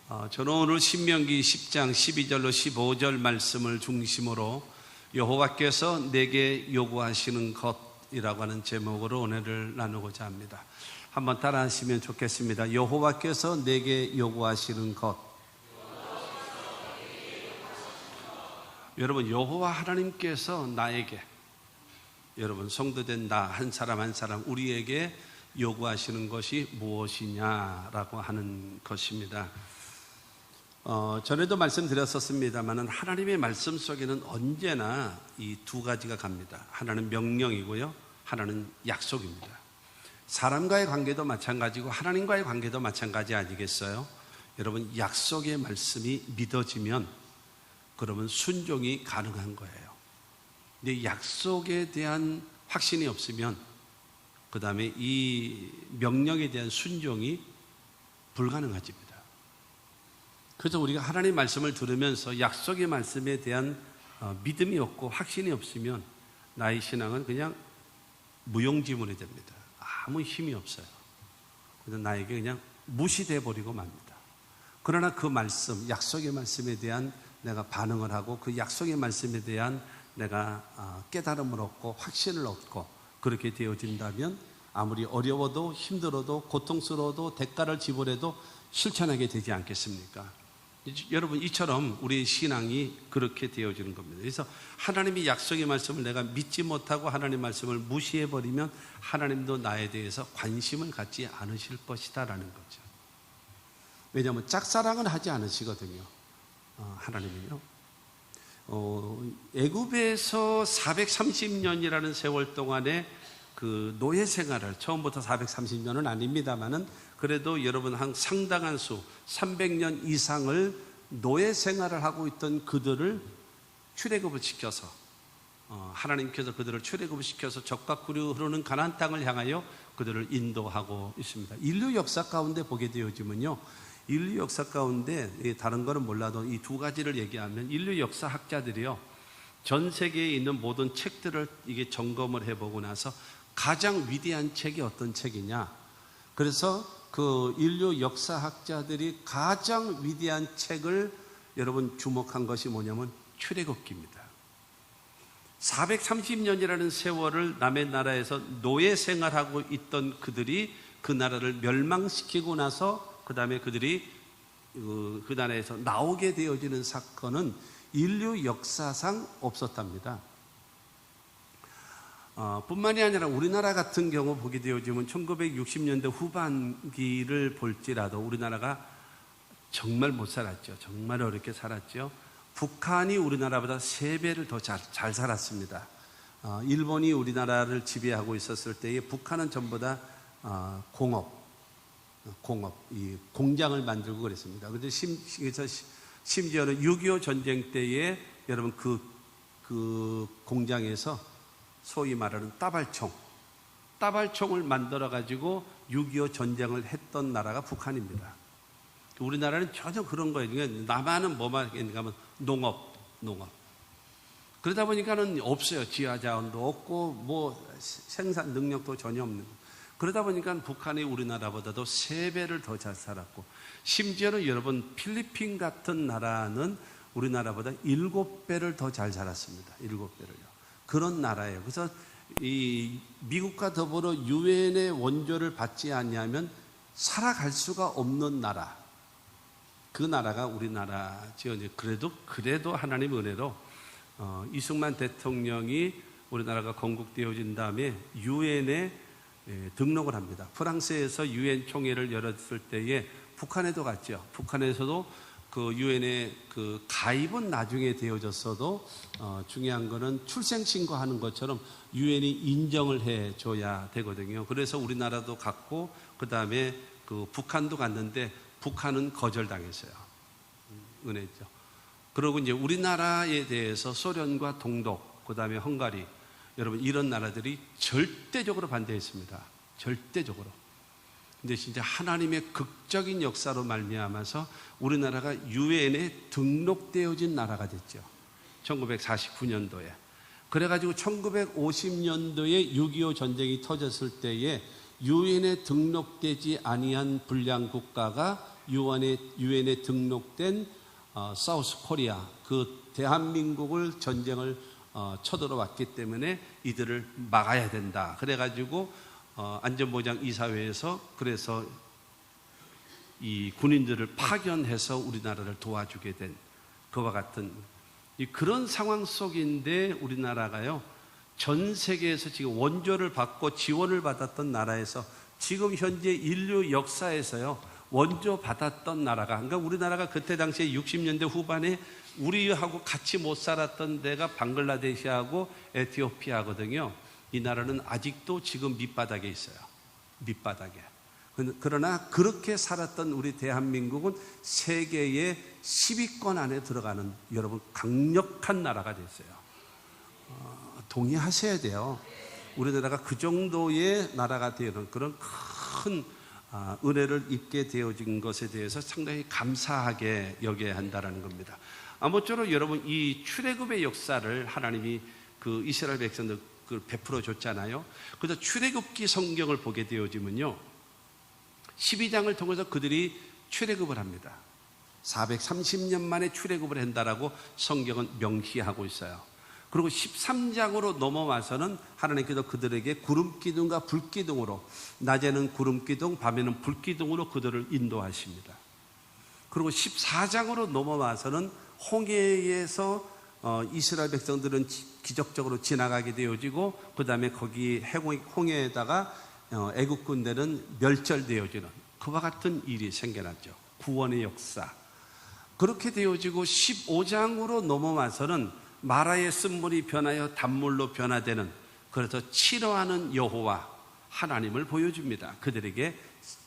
저는 오늘 신명기 10장 12절로 15절 말씀을 중심으로 여호와께서 내게 요구하시는 것이라고 하는 제목으로 은혜를 나누고자 합니다. 한번 따라 하시면 좋겠습니다. 여호와께서 내게 요구하시는 것. 여러분, 여호와 하나님께서 나에게, 여러분 성도된 나 한 사람 한 사람 우리에게 요구하시는 것이 무엇이냐라고 하는 것입니다. 전에도 말씀드렸었습니다만 하나님의 말씀 속에는 언제나 이 두 가지가 갑니다. 하나는 명령이고요, 하나는 약속입니다. 사람과의 관계도 마찬가지고 하나님과의 관계도 마찬가지 아니겠어요? 여러분, 약속의 말씀이 믿어지면 그러면 순종이 가능한 거예요. 근데 약속에 대한 확신이 없으면 그 다음에 이 명령에 대한 순종이 불가능해집니다. 그래서 우리가 하나님의 말씀을 들으면서 약속의 말씀에 대한 믿음이 없고 확신이 없으면 나의 신앙은 그냥 무용지물이 됩니다. 아무 힘이 없어요. 그래서 나에게 그냥 무시돼 버리고 맙니다. 그러나 그 말씀, 약속의 말씀에 대한 내가 반응을 하고 그 약속의 말씀에 대한 내가 깨달음을 얻고 확신을 얻고 그렇게 되어진다면 아무리 어려워도 힘들어도 고통스러워도 대가를 지불해도 실천하게 되지 않겠습니까? 여러분, 이처럼 우리의 신앙이 그렇게 되어지는 겁니다. 그래서 하나님의 약속의 말씀을 내가 믿지 못하고 하나님의 말씀을 무시해버리면 하나님도 나에 대해서 관심을 갖지 않으실 것이다 라는 거죠. 왜냐하면 짝사랑을 하지 않으시거든요. 하나님은요. 애굽에서 430년이라는 세월 동안에 그 노예 생활을, 처음부터 430년은 아닙니다만은 그래도 여러분 한 상당한 수 300년 이상을 노예 생활을 하고 있던 그들을 출애굽을 시켜서 하나님께서 그들을 출애굽을 시켜서 적과 꿀이 흐르는 가나안 땅을 향하여 그들을 인도하고 있습니다. 인류 역사 가운데 보게 되어지면요, 인류 역사 가운데 다른 거는 몰라도 이 두 가지를 얘기하면 인류 역사 학자들이요, 전 세계에 있는 모든 책들을 이게 점검을 해보고 나서 가장 위대한 책이 어떤 책이냐, 그래서 그 인류 역사학자들이 가장 위대한 책을 여러분 주목한 것이 뭐냐면 출애굽기입니다. 430년이라는 세월을 남의 나라에서 노예 생활하고 있던 그들이 그 나라를 멸망시키고 나서 그 다음에 그들이 그 나라에서 나오게 되어지는 사건은 인류 역사상 없었답니다. 뿐만이 아니라 우리나라 같은 경우 보게 되어지면 1960년대 후반기를 볼지라도 우리나라가 정말 못 살았죠. 정말 어렵게 살았죠. 북한이 우리나라보다 3배를 더 잘 살았습니다. 일본이 우리나라를 지배하고 있었을 때에 북한은 전부 다 공업, 이 공장을 만들고 그랬습니다. 그런데 심지어는 6.25 전쟁 때에 여러분 그 공장에서 소위 말하는 따발총을 만들어 가지고 6.25 전쟁을 했던 나라가 북한입니다. 우리나라는 전혀 그런 거예요. 그러니까 남한은 뭐만 했는가 하면 농업. 그러다 보니까는 없어요. 지하자원도 없고 뭐 생산 능력도 전혀 없는. 그러다 보니까 북한이 우리나라보다도 3배를 더 잘 살았고, 심지어는 여러분 필리핀 같은 나라는 우리나라보다 7배를 더 잘 살았습니다. 7배를요. 그런 나라예요. 그래서 이 미국과 더불어 유엔의 원조를 받지 않냐면 살아갈 수가 없는 나라, 그 나라가 우리나라죠. 그래도 하나님의 은혜로 이승만 대통령이 우리나라가 건국되어진 다음에 유엔에 등록을 합니다. 프랑스에서 유엔 총회를 열었을 때에 북한에도 갔죠. 북한에서도 그 유엔의 그 가입은 나중에 되어졌어도 중요한 거는 출생신고하는 것처럼 유엔이 인정을 해줘야 되거든요. 그래서 우리나라도 갔고 그 다음에 그 북한도 갔는데 북한은 거절당했어요. 은혜죠. 그리고 이제 우리나라에 대해서 소련과 동독, 그 다음에 헝가리, 여러분 이런 나라들이 절대적으로 반대했습니다. 절대적으로. 근데 진짜 하나님의 극적인 역사로 말미암아서 우리나라가 유엔에 등록되어진 나라가 됐죠. 1949년도에. 그래가지고 1950년도에 6.25 전쟁이 터졌을 때에 유엔에 등록되지 아니한 불량 국가가 유엔에 등록된 사우스 코리아, 그 대한민국을 전쟁을 쳐들어왔기 때문에 이들을 막아야 된다. 그래가지고 안전보장 이사회에서 그래서 이 군인들을 파견해서 우리나라를 도와주게 된 그와 같은 그런 상황 속인데 우리나라가요, 전 세계에서 지금 원조를 받고 지원을 받았던 나라에서 지금 현재 인류 역사에서요, 원조 받았던 나라가, 그러니까 우리나라가 그때 당시에 60년대 후반에 우리하고 같이 못 살았던 데가 방글라데시하고 에티오피아거든요. 이 나라는 아직도 지금 밑바닥에 있어요. 밑바닥에. 그러나 그렇게 살았던 우리 대한민국은 세계의 10위권 안에 들어가는 여러분 강력한 나라가 됐어요. 동의하셔야 돼요. 우리나라가 그 정도의 나라가 되는 그런 큰 은혜를 입게 되어진 것에 대해서 상당히 감사하게 여겨야 한다는 겁니다. 아무쪼록 여러분 이 출애굽의 역사를 하나님이 그 이스라엘 백성들 베풀어 줬잖아요. 그래서 출애굽기 성경을 보게 되어지면요, 12장을 통해서 그들이 출애굽을 합니다. 430년 만에 출애굽을 한다라고 성경은 명시하고 있어요. 그리고 13장으로 넘어와서는 하나님께서 그들에게 구름기둥과 불기둥으로, 낮에는 구름기둥, 밤에는 불기둥으로 그들을 인도하십니다. 그리고 14장으로 넘어와서는 홍해에서 이스라엘 백성들은 기적적으로 지나가게 되어지고, 그 다음에 거기 홍해에다가 애국 군대는 멸절되어지는 그와 같은 일이 생겨났죠. 구원의 역사. 그렇게 되어지고 15장으로 넘어와서는 마라의 쓴물이 변하여 단물로 변화되는, 그래서 치러하는 여호와 하나님을 보여줍니다. 그들에게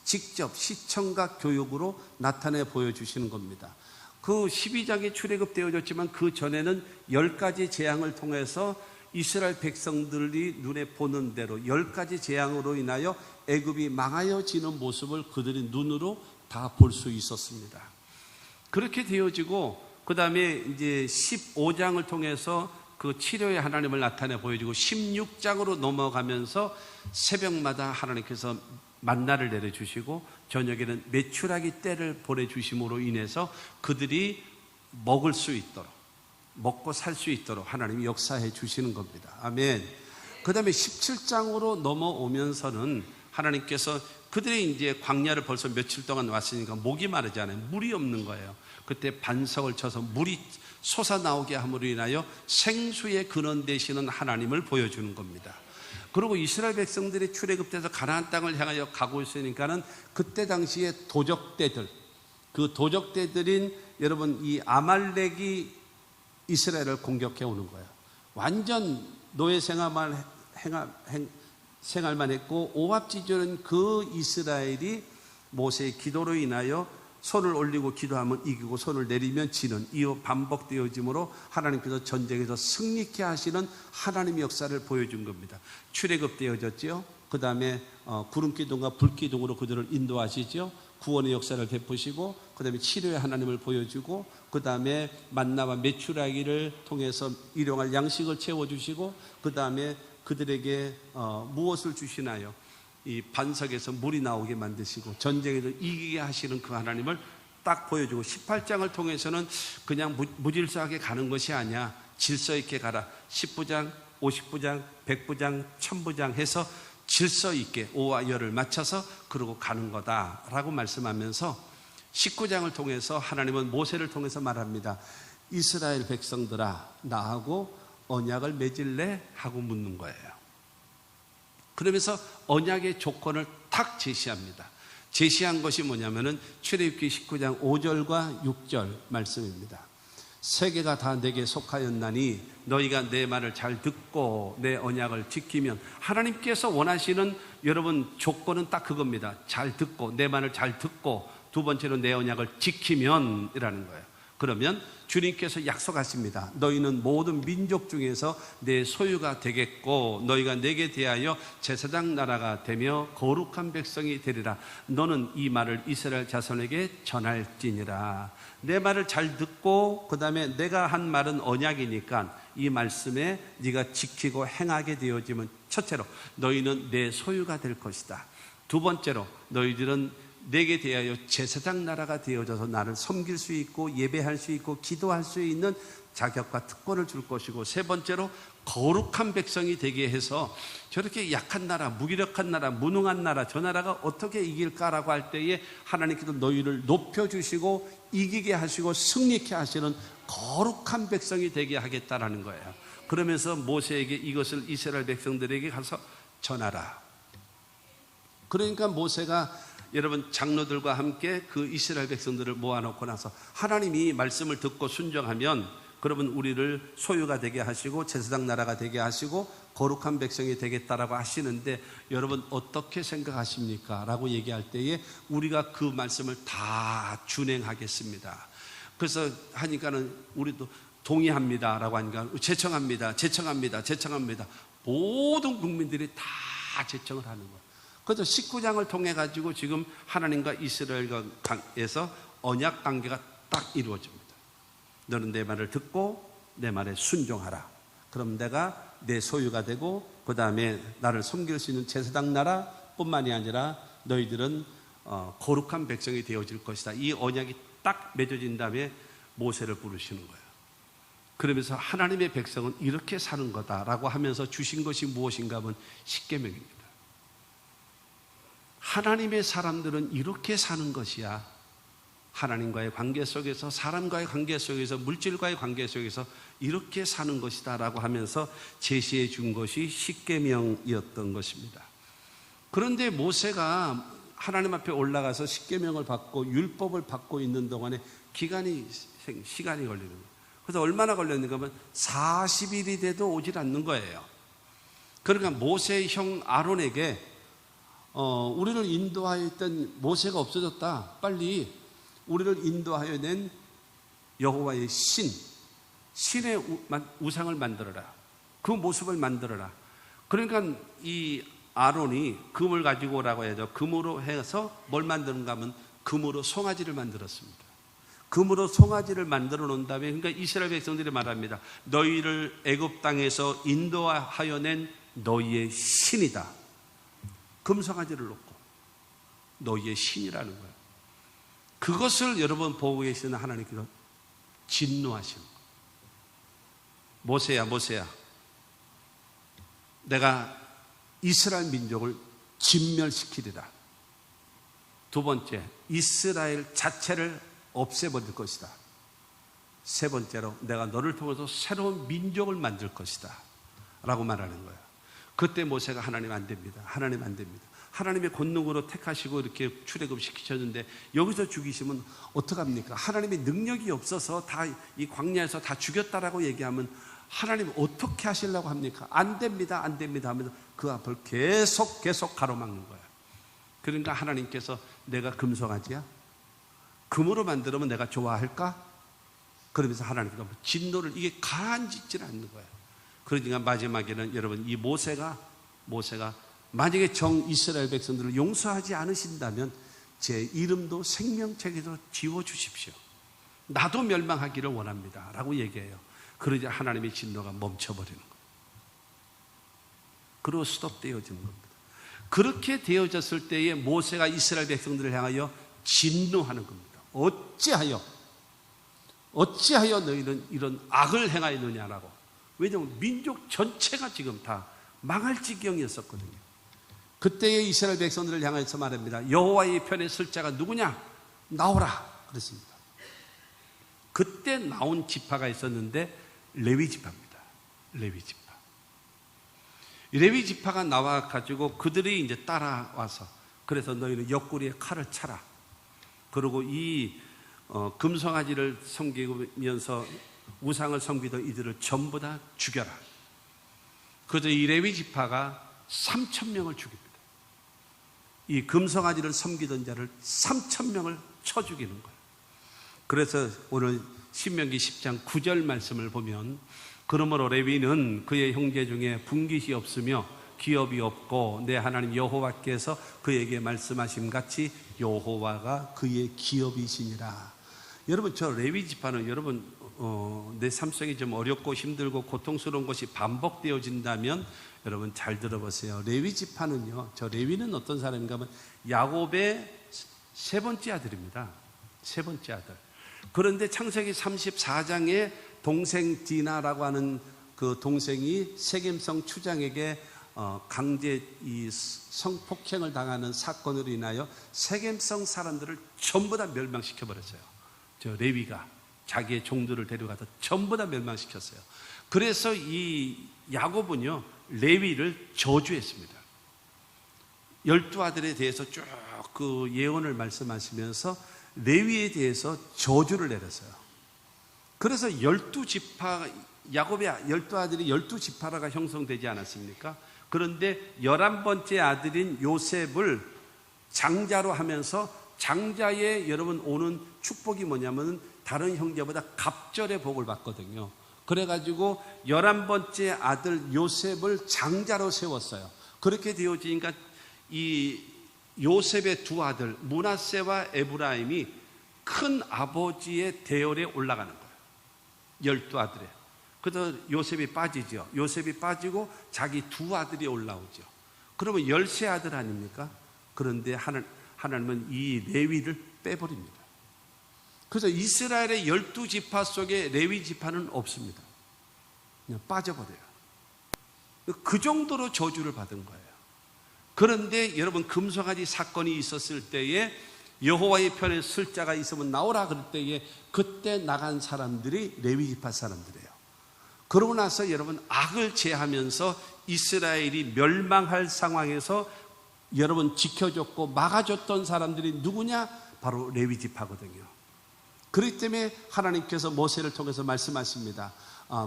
직접 시청각 교육으로 나타내 보여주시는 겁니다. 그 12장이 출애굽되어졌지만 그 전에는 10가지 재앙을 통해서 이스라엘 백성들이 눈에 보는 대로 10가지 재앙으로 인하여 애굽이 망하여지는 모습을 그들이 눈으로 다 볼 수 있었습니다. 그렇게 되어지고 그 다음에 이제 15장을 통해서 그 치료의 하나님을 나타내 보여주고 16장으로 넘어가면서 새벽마다 하나님께서 만나를 내려주시고 저녁에는 메추라기 떼를 보내주심으로 인해서 그들이 먹을 수 있도록, 먹고 살 수 있도록 하나님이 역사해 주시는 겁니다. 아멘. 그 다음에 17장으로 넘어오면서는 하나님께서 그들이 이제 광야를 벌써 며칠 동안 왔으니까 목이 마르잖아요. 물이 없는 거예요. 그때 반석을 쳐서 물이 솟아나오게 함으로 인하여 생수의 근원 되시는 하나님을 보여주는 겁니다. 그리고 이스라엘 백성들이 출애굽돼서 가나안 땅을 향하여 가고 있으니까는 그때 당시에 도적대들, 그 도적대들인 여러분 이 아말렉이 이스라엘을 공격해 오는 거예요. 완전 노예 생활만 했고 오합지졸은 그 이스라엘이 모세의 기도로 인하여 손을 올리고 기도하면 이기고 손을 내리면 지는 이 반복되어짐으로 하나님께서 전쟁에서 승리케 하시는 하나님의 역사를 보여준 겁니다. 출애굽되어졌죠. 그 다음에 구름기둥과 불기둥으로 그들을 인도하시죠. 구원의 역사를 베푸시고 그 다음에 치료의 하나님을 보여주고 그 다음에 만나와 메추라기를 통해서 일용할 양식을 채워주시고 그 다음에 그들에게 무엇을 주시나요? 이 반석에서 물이 나오게 만드시고 전쟁에서 이기게 하시는 그 하나님을 딱 보여주고 18장을 통해서는 그냥 무질서하게 가는 것이 아니야. 질서 있게 가라. 10부장, 50부장, 100부장, 1000부장 해서 질서 있게 오와 열을 맞춰서 그러고 가는 거다라고 말씀하면서 19장을 통해서 하나님은 모세를 통해서 말합니다. 이스라엘 백성들아 나하고 언약을 맺을래? 하고 묻는 거예요. 그러면서 언약의 조건을 탁 제시합니다. 제시한 것이 뭐냐면은 출애굽기 19장 5절과 6절 말씀입니다. 세계가 다 내게 속하였나니 너희가 내 말을 잘 듣고 내 언약을 지키면, 하나님께서 원하시는 여러분 조건은 딱 그겁니다. 잘 듣고, 내 말을 잘 듣고, 두 번째로 내 언약을 지키면 이라는 거예요. 그러면 주님께서 약속하십니다. 너희는 모든 민족 중에서 내 소유가 되겠고 너희가 내게 대하여 제사장 나라가 되며 거룩한 백성이 되리라. 너는 이 말을 이스라엘 자손에게 전할지니라. 내 말을 잘 듣고 그 다음에 내가 한 말은 언약이니까 이 말씀에 네가 지키고 행하게 되어지면 첫째로 너희는 내 소유가 될 것이다. 두 번째로 너희들은 내게 대하여 제사장 나라가 되어져서 나를 섬길 수 있고 예배할 수 있고 기도할 수 있는 자격과 특권을 줄 것이고, 세 번째로 거룩한 백성이 되게 해서 저렇게 약한 나라, 무기력한 나라, 무능한 나라, 저 나라가 어떻게 이길까라고 할 때에 하나님께서 너희를 높여주시고 이기게 하시고 승리케 하시는 거룩한 백성이 되게 하겠다라는 거예요. 그러면서 모세에게 이것을 이스라엘 백성들에게 가서 전하라. 그러니까 모세가 여러분 장로들과 함께 그 이스라엘 백성들을 모아놓고 나서 하나님이 말씀을 듣고 순종하면 그러면 우리를 소유가 되게 하시고 제사장 나라가 되게 하시고 거룩한 백성이 되겠다라고 하시는데, 여러분 어떻게 생각하십니까? 라고 얘기할 때에 우리가 그 말씀을 다 준행하겠습니다. 그래서 하니까는 우리도 동의합니다 라고 하니까 제청합니다, 제청합니다, 제청합니다. 모든 국민들이 다 제청을 하는 거예요. 그래서 19장을 통해 가지고 지금 하나님과 이스라엘에서 언약 관계가 딱 이루어집니다. 너는 내 말을 듣고 내 말에 순종하라. 그럼 내가 내 소유가 되고 그 다음에 나를 섬길 수 있는 제사장 나라뿐만이 아니라 너희들은 거룩한 백성이 되어질 것이다. 이 언약이 딱 맺어진 다음에 모세를 부르시는 거예요. 그러면서 하나님의 백성은 이렇게 사는 거다라고 하면서 주신 것이 무엇인가 하면 십계명입니다. 하나님의 사람들은 이렇게 사는 것이야. 하나님과의 관계 속에서, 사람과의 관계 속에서, 물질과의 관계 속에서 이렇게 사는 것이다 라고 하면서 제시해 준 것이 십계명이었던 것입니다. 그런데 모세가 하나님 앞에 올라가서 십계명을 받고 율법을 받고 있는 동안에 시간이 걸리는 거예요. 그래서 얼마나 걸렸는가 하면 40일이 돼도 오질 않는 거예요. 그러니까 모세의 형 아론에게 우리를 인도하여 있던 모세가 없어졌다. 빨리 우리를 인도하여 낸 여호와의 신의 우상을 만들어라. 그 모습을 만들어라. 그러니까 이 아론이 금을 가지고 오라고 해야죠. 금으로 해서 뭘 만드는가 하면 금으로 송아지를 만들었습니다. 금으로 송아지를 만들어 놓은 다음에, 그러니까 이스라엘 백성들이 말합니다. 너희를 애굽 땅에서 인도하여 낸 너희의 신이다. 금송아지를 놓고 너희의 신이라는 거예요. 그것을 여러분 보고 계시는 하나님께서 진노하시는 거예요. 모세야, 내가 이스라엘 민족을 진멸시키리라. 두 번째, 이스라엘 자체를 없애버릴 것이다. 세 번째로, 내가 너를 통해서 새로운 민족을 만들 것이다 라고 말하는 거예요. 그때 모세가 하나님 안 됩니다. 하나님 안 됩니다. 하나님의 권능으로 택하시고 이렇게 출애굽시키셨는데 여기서 죽이시면 어떡합니까? 하나님의 능력이 없어서 다 이 광야에서 다 죽였다라고 얘기하면 하나님 어떻게 하시려고 합니까? 안 됩니다, 안 됩니다 하면서 그 앞을 계속 가로막는 거예요. 그러니까 하나님께서 내가 금송아지야? 금으로 만들면 내가 좋아할까? 그러면서 하나님께서 진노를 이게 가라앉지 않는 거예요. 그러니까 마지막에는 여러분 이 모세가 만약에 이스라엘 백성들을 용서하지 않으신다면 제 이름도 생명책에서 지워주십시오. 나도 멸망하기를 원합니다 라고 얘기해요. 그러자 하나님의 진노가 멈춰버리는 거예요. 그리고 스톱되어지는 겁니다. 그렇게 되어졌을 때에 모세가 이스라엘 백성들을 향하여 진노하는 겁니다. 어찌하여 너희는 이런 악을 행하였느냐라고. 왜냐하면 민족 전체가 지금 다 망할 지경이었었거든요. 그때의 이스라엘 백성들을 향해서 말합니다. 여호와의 편에 설 자가 누구냐? 나오라 그랬습니다. 그때 나온 지파가 있었는데 레위 지파입니다. 레위 지파가 나와가지고 그들이 이제 따라와서, 그래서 너희는 옆구리에 칼을 차라. 그리고 이 금송아지를 섬기면서 우상을 섬기던 이들을 전부 다 죽여라. 그래서 이 레위 지파가 3,000명을 죽입니다. 이 금송아지를 섬기던 자를 3,000명을 쳐 죽이는 거예요. 그래서 오늘 신명기 10장 9절 말씀을 보면, 그러므로 레위는 그의 형제 중에 분깃이 없으며 기업이 없고 내 하나님 여호와께서 그에게 말씀하심 같이 여호와가 그의 기업이시니라. 여러분, 저 레위 지파는 여러분 내 삶 속에 좀 어렵고 힘들고 고통스러운 것이 반복되어진다면 여러분 잘 들어보세요. 레위 지파는요, 저 레위는 어떤 사람인가 하면 야곱의 세 번째 아들입니다. 세 번째 아들. 그런데 창세기 34장에 동생 디나라고 하는 그 동생이 세겜성 추장에게 강제 이 성폭행을 당하는 사건으로 인하여 세겜성 사람들을 전부 다 멸망시켜 버렸어요. 저 레위가 자기의 종들을 데려가서 전부 다 멸망시켰어요. 그래서 이 야곱은요 레위를 저주했습니다. 12아들에 대해서 쭉 그 예언을 말씀하시면서 레위에 대해서 저주를 내렸어요. 그래서 12지파, 야곱의 12아들이 12지파라가 형성되지 않았습니까? 그런데 11번째 아들인 요셉을 장자로 하면서 장자의 여러분 오는 축복이 뭐냐면 다른 형제보다 갑절의 복을 받거든요. 그래가지고 11번째 아들 요셉을 장자로 세웠어요. 그렇게 되어지니까 이 요셉의 두 아들 므낫세와 에브라임이 큰 아버지의 대열에 올라가는 거예요. 12아들에. 그래서 요셉이 빠지죠. 요셉이 빠지고 자기 두 아들이 올라오죠. 그러면 13아들 아닙니까? 그런데 하나님은 이 레위를 빼버립니다. 그래서 이스라엘의 12지파 속에 레위 지파는 없습니다. 그냥 빠져버려요. 그 정도로 저주를 받은 거예요. 그런데 여러분 금송아지 사건이 있었을 때에 여호와의 편에 설 자가 있으면 나오라 그럴 때에 그때 나간 사람들이 레위 지파 사람들이에요. 그러고 나서 여러분 악을 제하면서 이스라엘이 멸망할 상황에서 여러분 지켜줬고 막아줬던 사람들이 누구냐? 바로 레위 지파거든요. 그렇기 때문에 하나님께서 모세를 통해서 말씀하십니다.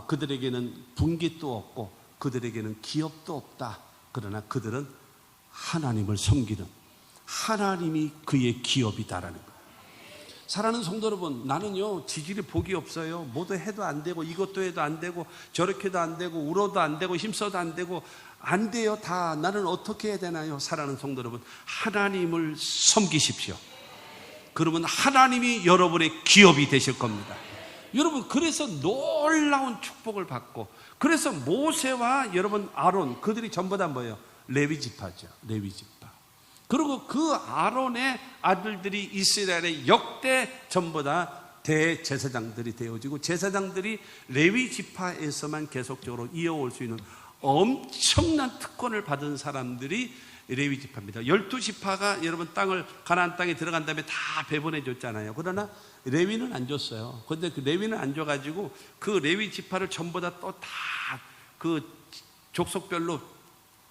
그들에게는 분깃도 없고 그들에게는 기업도 없다. 그러나 그들은 하나님을 섬기는 하나님이 그의 기업이다라는 거예요. 사랑하는 성도 여러분, 나는요 지질이 복이 없어요. 뭐도 해도 안 되고 이것도 해도 안 되고 저렇게도 안 되고 울어도 안 되고 힘써도 안 되고 안 돼요. 다 나는 어떻게 해야 되나요? 사랑하는 성도 여러분, 하나님을 섬기십시오. 그러면 하나님이 여러분의 기업이 되실 겁니다. 여러분, 그래서 놀라운 축복을 받고, 그래서 모세와 여러분 아론, 그들이 전부 다 뭐예요? 레위 지파죠. 레위 지파. 그리고 그 아론의 아들들이 이스라엘의 역대 전부 다 대제사장들이 되어지고, 제사장들이 레위 지파에서만 계속적으로 이어올 수 있는 엄청난 특권을 받은 사람들이 레위 지파입니다. 12지파가 여러분 땅을 가나안 땅에 들어간 다음에 다 배분해 줬잖아요. 그러나 레위는 안 줬어요. 그런데 그 레위는 안 줘가지고 그 레위 지파를 전부 다 또 다 그 족속별로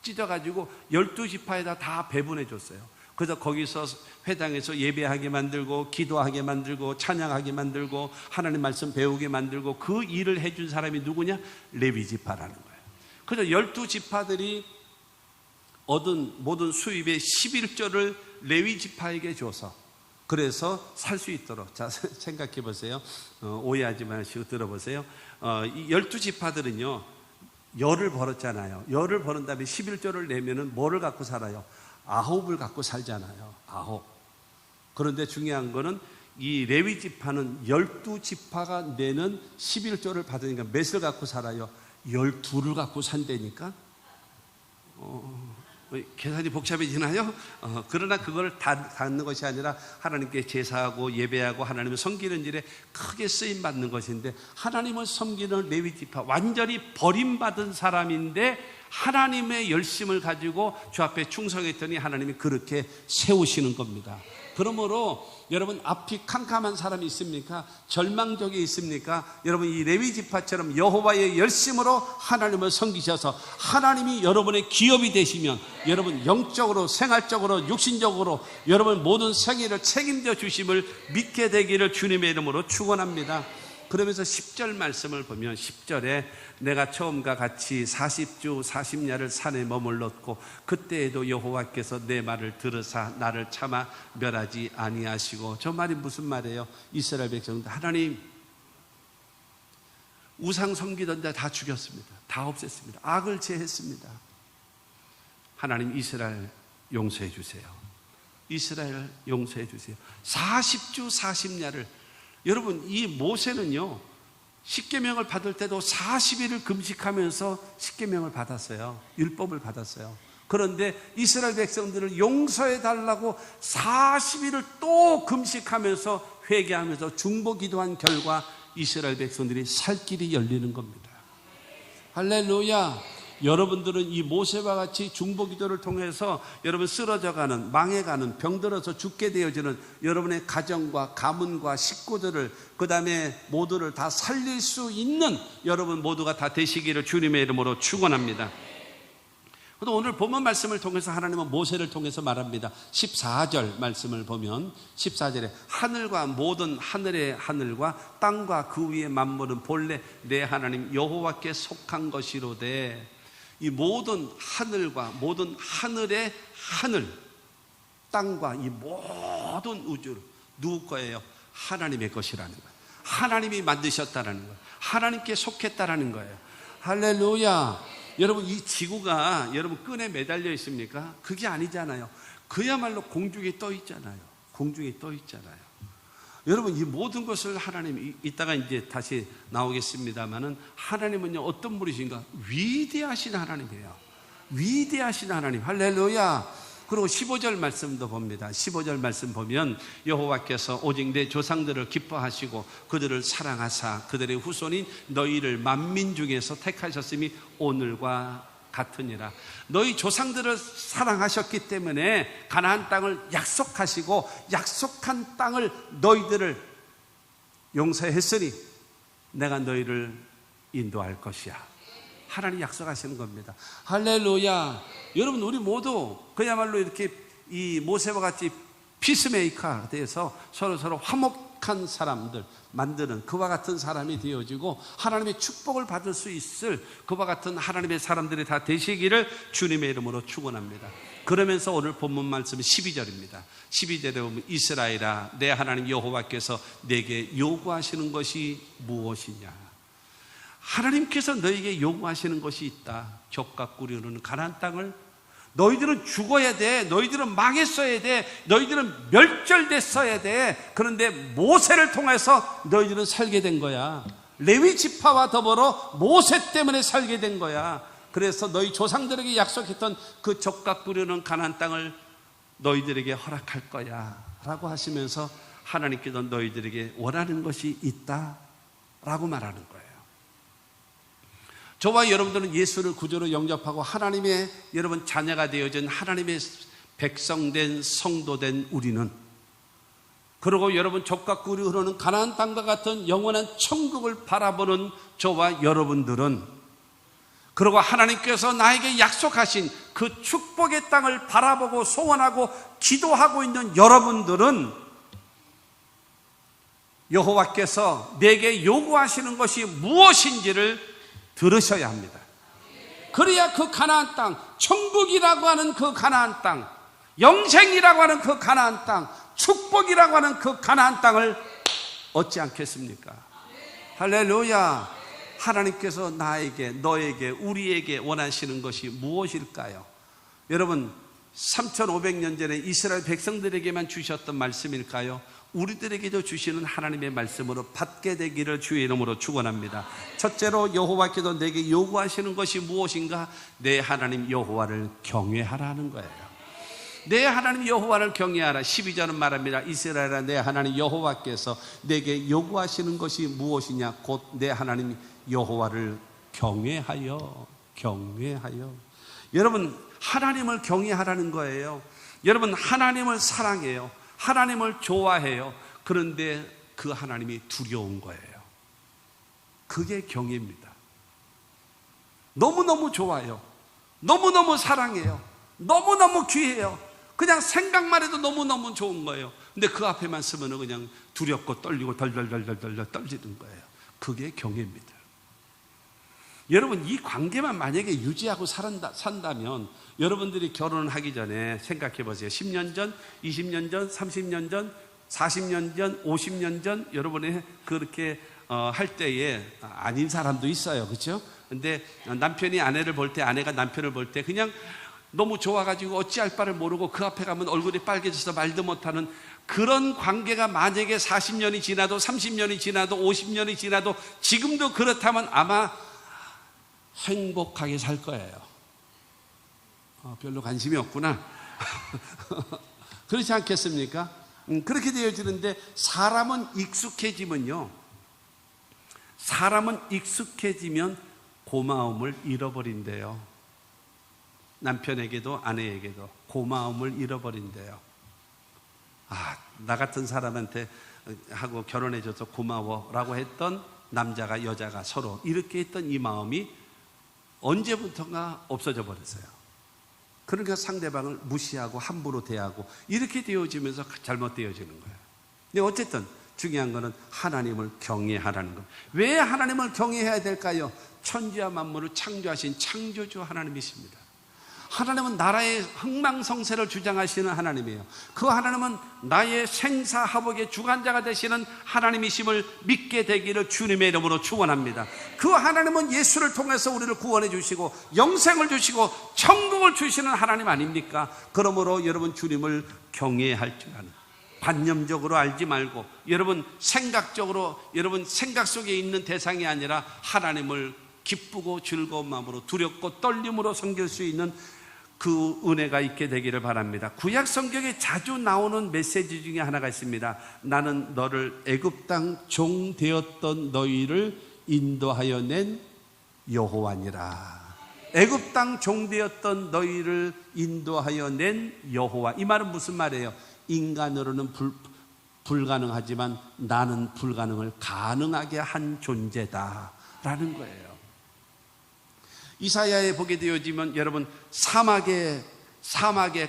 찢어가지고 12지파에다 다 배분해 줬어요. 그래서 거기서 회당에서 예배하게 만들고 기도하게 만들고 찬양하게 만들고 하나님 말씀 배우게 만들고 그 일을 해준 사람이 누구냐? 레위 지파라는 거예요. 그래서 12지파들이 얻은 모든 수입의 11조를 레위 지파에게 줘서, 그래서 살 수 있도록. 자, 생각해 보세요. 오해하지 마시고 들어보세요. 이 12지파들은요 열을 벌었잖아요. 열을 벌은 다음에 11조를 내면은 뭐를 갖고 살아요? 아홉을 갖고 살잖아요. 아홉. 그런데 중요한 거는 이 레위 지파는 12지파가 내는 11조를 받으니까 몇을 갖고 살아요? 12를 갖고 산다니까. 계산이 복잡해지나요? 그러나 그걸 다 갖는 것이 아니라 하나님께 제사하고 예배하고 하나님을 섬기는 일에 크게 쓰임 받는 것인데, 하나님을 섬기는 레위 지파, 완전히 버림받은 사람인데 하나님의 열심을 가지고 주 앞에 충성했더니 하나님이 그렇게 세우시는 겁니다. 그러므로 여러분, 앞이 캄캄한 사람이 있습니까? 절망적이 있습니까? 여러분, 이 레위 지파처럼 여호와의 열심으로 하나님을 섬기셔서 하나님이 여러분의 기업이 되시면, 여러분 영적으로, 생활적으로, 육신적으로 여러분 모든 생애를 책임져 주심을 믿게 되기를 주님의 이름으로 축원합니다. 그러면서 10절 말씀을 보면 10절에 내가 처음과 같이 40주 40야를 산에 머물렀고 그때에도 여호와께서 내 말을 들으사 나를 참아 멸하지 아니하시고. 저 말이 무슨 말이에요? 이스라엘 백성들, 하나님 우상 섬기던 자 다 죽였습니다. 다 없앴습니다. 악을 제했습니다. 하나님 이스라엘 용서해 주세요. 이스라엘 용서해 주세요. 40주 40야를. 여러분, 이 모세는요 십계명을 받을 때도 40일을 금식하면서 십계명을 받았어요. 율법을 받았어요. 그런데 이스라엘 백성들을 용서해 달라고 40일을 또 금식하면서 회개하면서 중보 기도한 결과 이스라엘 백성들이 살 길이 열리는 겁니다. 할렐루야. 여러분들은 이 모세와 같이 중보 기도를 통해서 여러분 쓰러져가는, 망해가는, 병들어서 죽게 되어지는 여러분의 가정과 가문과 식구들을, 그 다음에 모두를 다 살릴 수 있는 여러분 모두가 다 되시기를 주님의 이름으로 축원합니다. 그래도 오늘 본문 말씀을 통해서 하나님은 모세를 통해서 말합니다. 14절 말씀을 보면 14절에 하늘과 모든 하늘의 하늘과 땅과 그 위의 만물은 본래 내 하나님 여호와께 속한 것이로되, 이 모든 하늘과 모든 하늘의 하늘, 땅과 이 모든 우주를 누구 거예요? 하나님의 것이라는 거예요. 하나님이 만드셨다라는 거예요. 하나님께 속했다라는 거예요. 할렐루야. 여러분, 이 지구가 여러분 끈에 매달려 있습니까? 그게 아니잖아요. 그야말로 공중에 떠 있잖아요. 공중에 떠 있잖아요. 여러분, 이 모든 것을 하나님, 이따가 이제 다시 나오겠습니다만은, 하나님은요 어떤 분이신가? 위대하신 하나님이에요. 위대하신 하나님. 할렐루야. 그리고 15절 말씀도 봅니다. 15절 말씀 보면 여호와께서 오직 내 조상들을 기뻐하시고 그들을 사랑하사 그들의 후손인 너희를 만민 중에서 택하셨음이 오늘과 같으니라. 너희 조상들을 사랑하셨기 때문에 가나안 땅을 약속하시고 약속한 땅을 너희들을 용서했으니 내가 너희를 인도할 것이야. 하나님 약속하시는 겁니다. 할렐루야. 여러분, 우리 모두 그야말로 이렇게 이 모세와 같이 피스메이커가 돼서 서로 화목한 사람들 만드는 그와 같은 사람이 되어지고 하나님의 축복을 받을 수 있을 그와 같은 하나님의 사람들이 다 되시기를 주님의 이름으로 축원합니다. 그러면서 오늘 본문 말씀은 12절입니다. 12절에 보면 이스라엘아 내 하나님 여호와께서 내게 요구하시는 것이 무엇이냐? 하나님께서 너에게 요구하시는 것이 있다. 족과 꿀이 흐르는 가나안 땅을 너희들은 죽어야 돼. 너희들은 망했어야 돼. 너희들은 멸절됐어야 돼. 그런데 모세를 통해서 너희들은 살게 된 거야. 레위 지파와 더불어 모세 때문에 살게 된 거야. 그래서 너희 조상들에게 약속했던 그 족과 꿀이 흐르는 가나안 땅을 너희들에게 허락할 거야 라고 하시면서 하나님께서 너희들에게 원하는 것이 있다 라고 말하는 거예요. 저와 여러분들은 예수를 구주로 영접하고 하나님의 여러분 자녀가 되어진 하나님의 백성된 성도된 우리는, 그리고 여러분 족과 꿀이 흐르는 가나안 땅과 같은 영원한 천국을 바라보는 저와 여러분들은, 그리고 하나님께서 나에게 약속하신 그 축복의 땅을 바라보고 소원하고 기도하고 있는 여러분들은 여호와께서 내게 요구하시는 것이 무엇인지를 들으셔야 합니다. 그래야 그 가나안 땅, 천국이라고 하는 그 가나안 땅, 영생이라고 하는 그 가나안 땅, 축복이라고 하는 그 가나안 땅을 얻지 않겠습니까? 할렐루야. 하나님께서 나에게, 너에게, 우리에게 원하시는 것이 무엇일까요? 여러분, 3500년 전에 이스라엘 백성들에게만 주셨던 말씀일까요? 우리들에게도 주시는 하나님의 말씀으로 받게 되기를 주의 이름으로 축원합니다. 첫째로 여호와께서 내게 요구하시는 것이 무엇인가? 내 하나님 여호와를 경외하라는 거예요. 내 하나님 여호와를 경외하라. 12절은 말합니다. 이스라엘아 내 하나님 여호와께서 내게 요구하시는 것이 무엇이냐? 곧 내 하나님 여호와를 경외하여. 여러분, 하나님을 경외하라는 거예요. 여러분, 하나님을 사랑해요. 하나님을 좋아해요. 그런데 그 하나님이 두려운 거예요. 그게 경외입니다. 너무너무 좋아요. 너무너무 사랑해요. 너무너무 귀해요. 그냥 생각만 해도 너무너무 좋은 거예요. 근데 그 앞에만 서면 그냥 두렵고 떨리고 덜덜덜덜덜 떨리는 거예요. 그게 경외입니다. 여러분, 이 관계만 만약에 유지하고 산다면 여러분들이 결혼하기 전에 생각해 보세요. 10년 전, 20년 전, 30년 전, 40년 전, 50년 전 여러분이 그렇게 할 때에 아닌 사람도 있어요. 그렇죠? 근데 남편이 아내를 볼 때, 아내가 남편을 볼 때 그냥 너무 좋아가지고 어찌할 바를 모르고 그 앞에 가면 얼굴이 빨개져서 말도 못하는 그런 관계가 만약에 40년이 지나도 30년이 지나도 50년이 지나도 지금도 그렇다면 아마 행복하게 살 거예요. 별로 관심이 없구나. 그렇지 않겠습니까? 그렇게 되어지는데 사람은 익숙해지면 고마움을 잃어버린대요. 남편에게도 아내에게도 고마움을 잃어버린대요. 나 같은 사람한테 하고 결혼해줘서 고마워라고 했던 남자가 여자가 서로 이렇게 했던 이 마음이 언제부턴가 없어져 버렸어요. 그러니까 상대방을 무시하고 함부로 대하고 이렇게 되어지면서 잘못되어지는 거예요. 근데 어쨌든 중요한 거는 하나님을 경외하라는 것. 왜 하나님을 경외해야 될까요? 천지와 만물을 창조하신 창조주 하나님이십니다. 하나님은 나라의 흥망성쇠를 주장하시는 하나님이에요. 그 하나님은 나의 생사화복의 주관자가 되시는 하나님이심을 믿게 되기를 주님의 이름으로 축원합니다. 그 하나님은 예수를 통해서 우리를 구원해 주시고 영생을 주시고 천국을 주시는 하나님 아닙니까? 그러므로 여러분 주님을 경외할 줄 아는, 관념적으로 알지 말고 여러분 생각적으로 여러분 생각 속에 있는 대상이 아니라 하나님을 기쁘고 즐거운 마음으로 두렵고 떨림으로 섬길 수 있는 그 은혜가 있게 되기를 바랍니다. 구약 성경에 자주 나오는 메시지 중에 하나가 있습니다. 나는 너를 애굽 땅 종 되었던 너희를 인도하여 낸 여호와니라. 애굽 땅 종 되었던 너희를 인도하여 낸 여호와. 이 말은 무슨 말이에요? 인간으로는 불가능하지만 나는 불가능을 가능하게 한 존재다 라는 거예요. 이사야에 보게 되어지면 여러분 사막에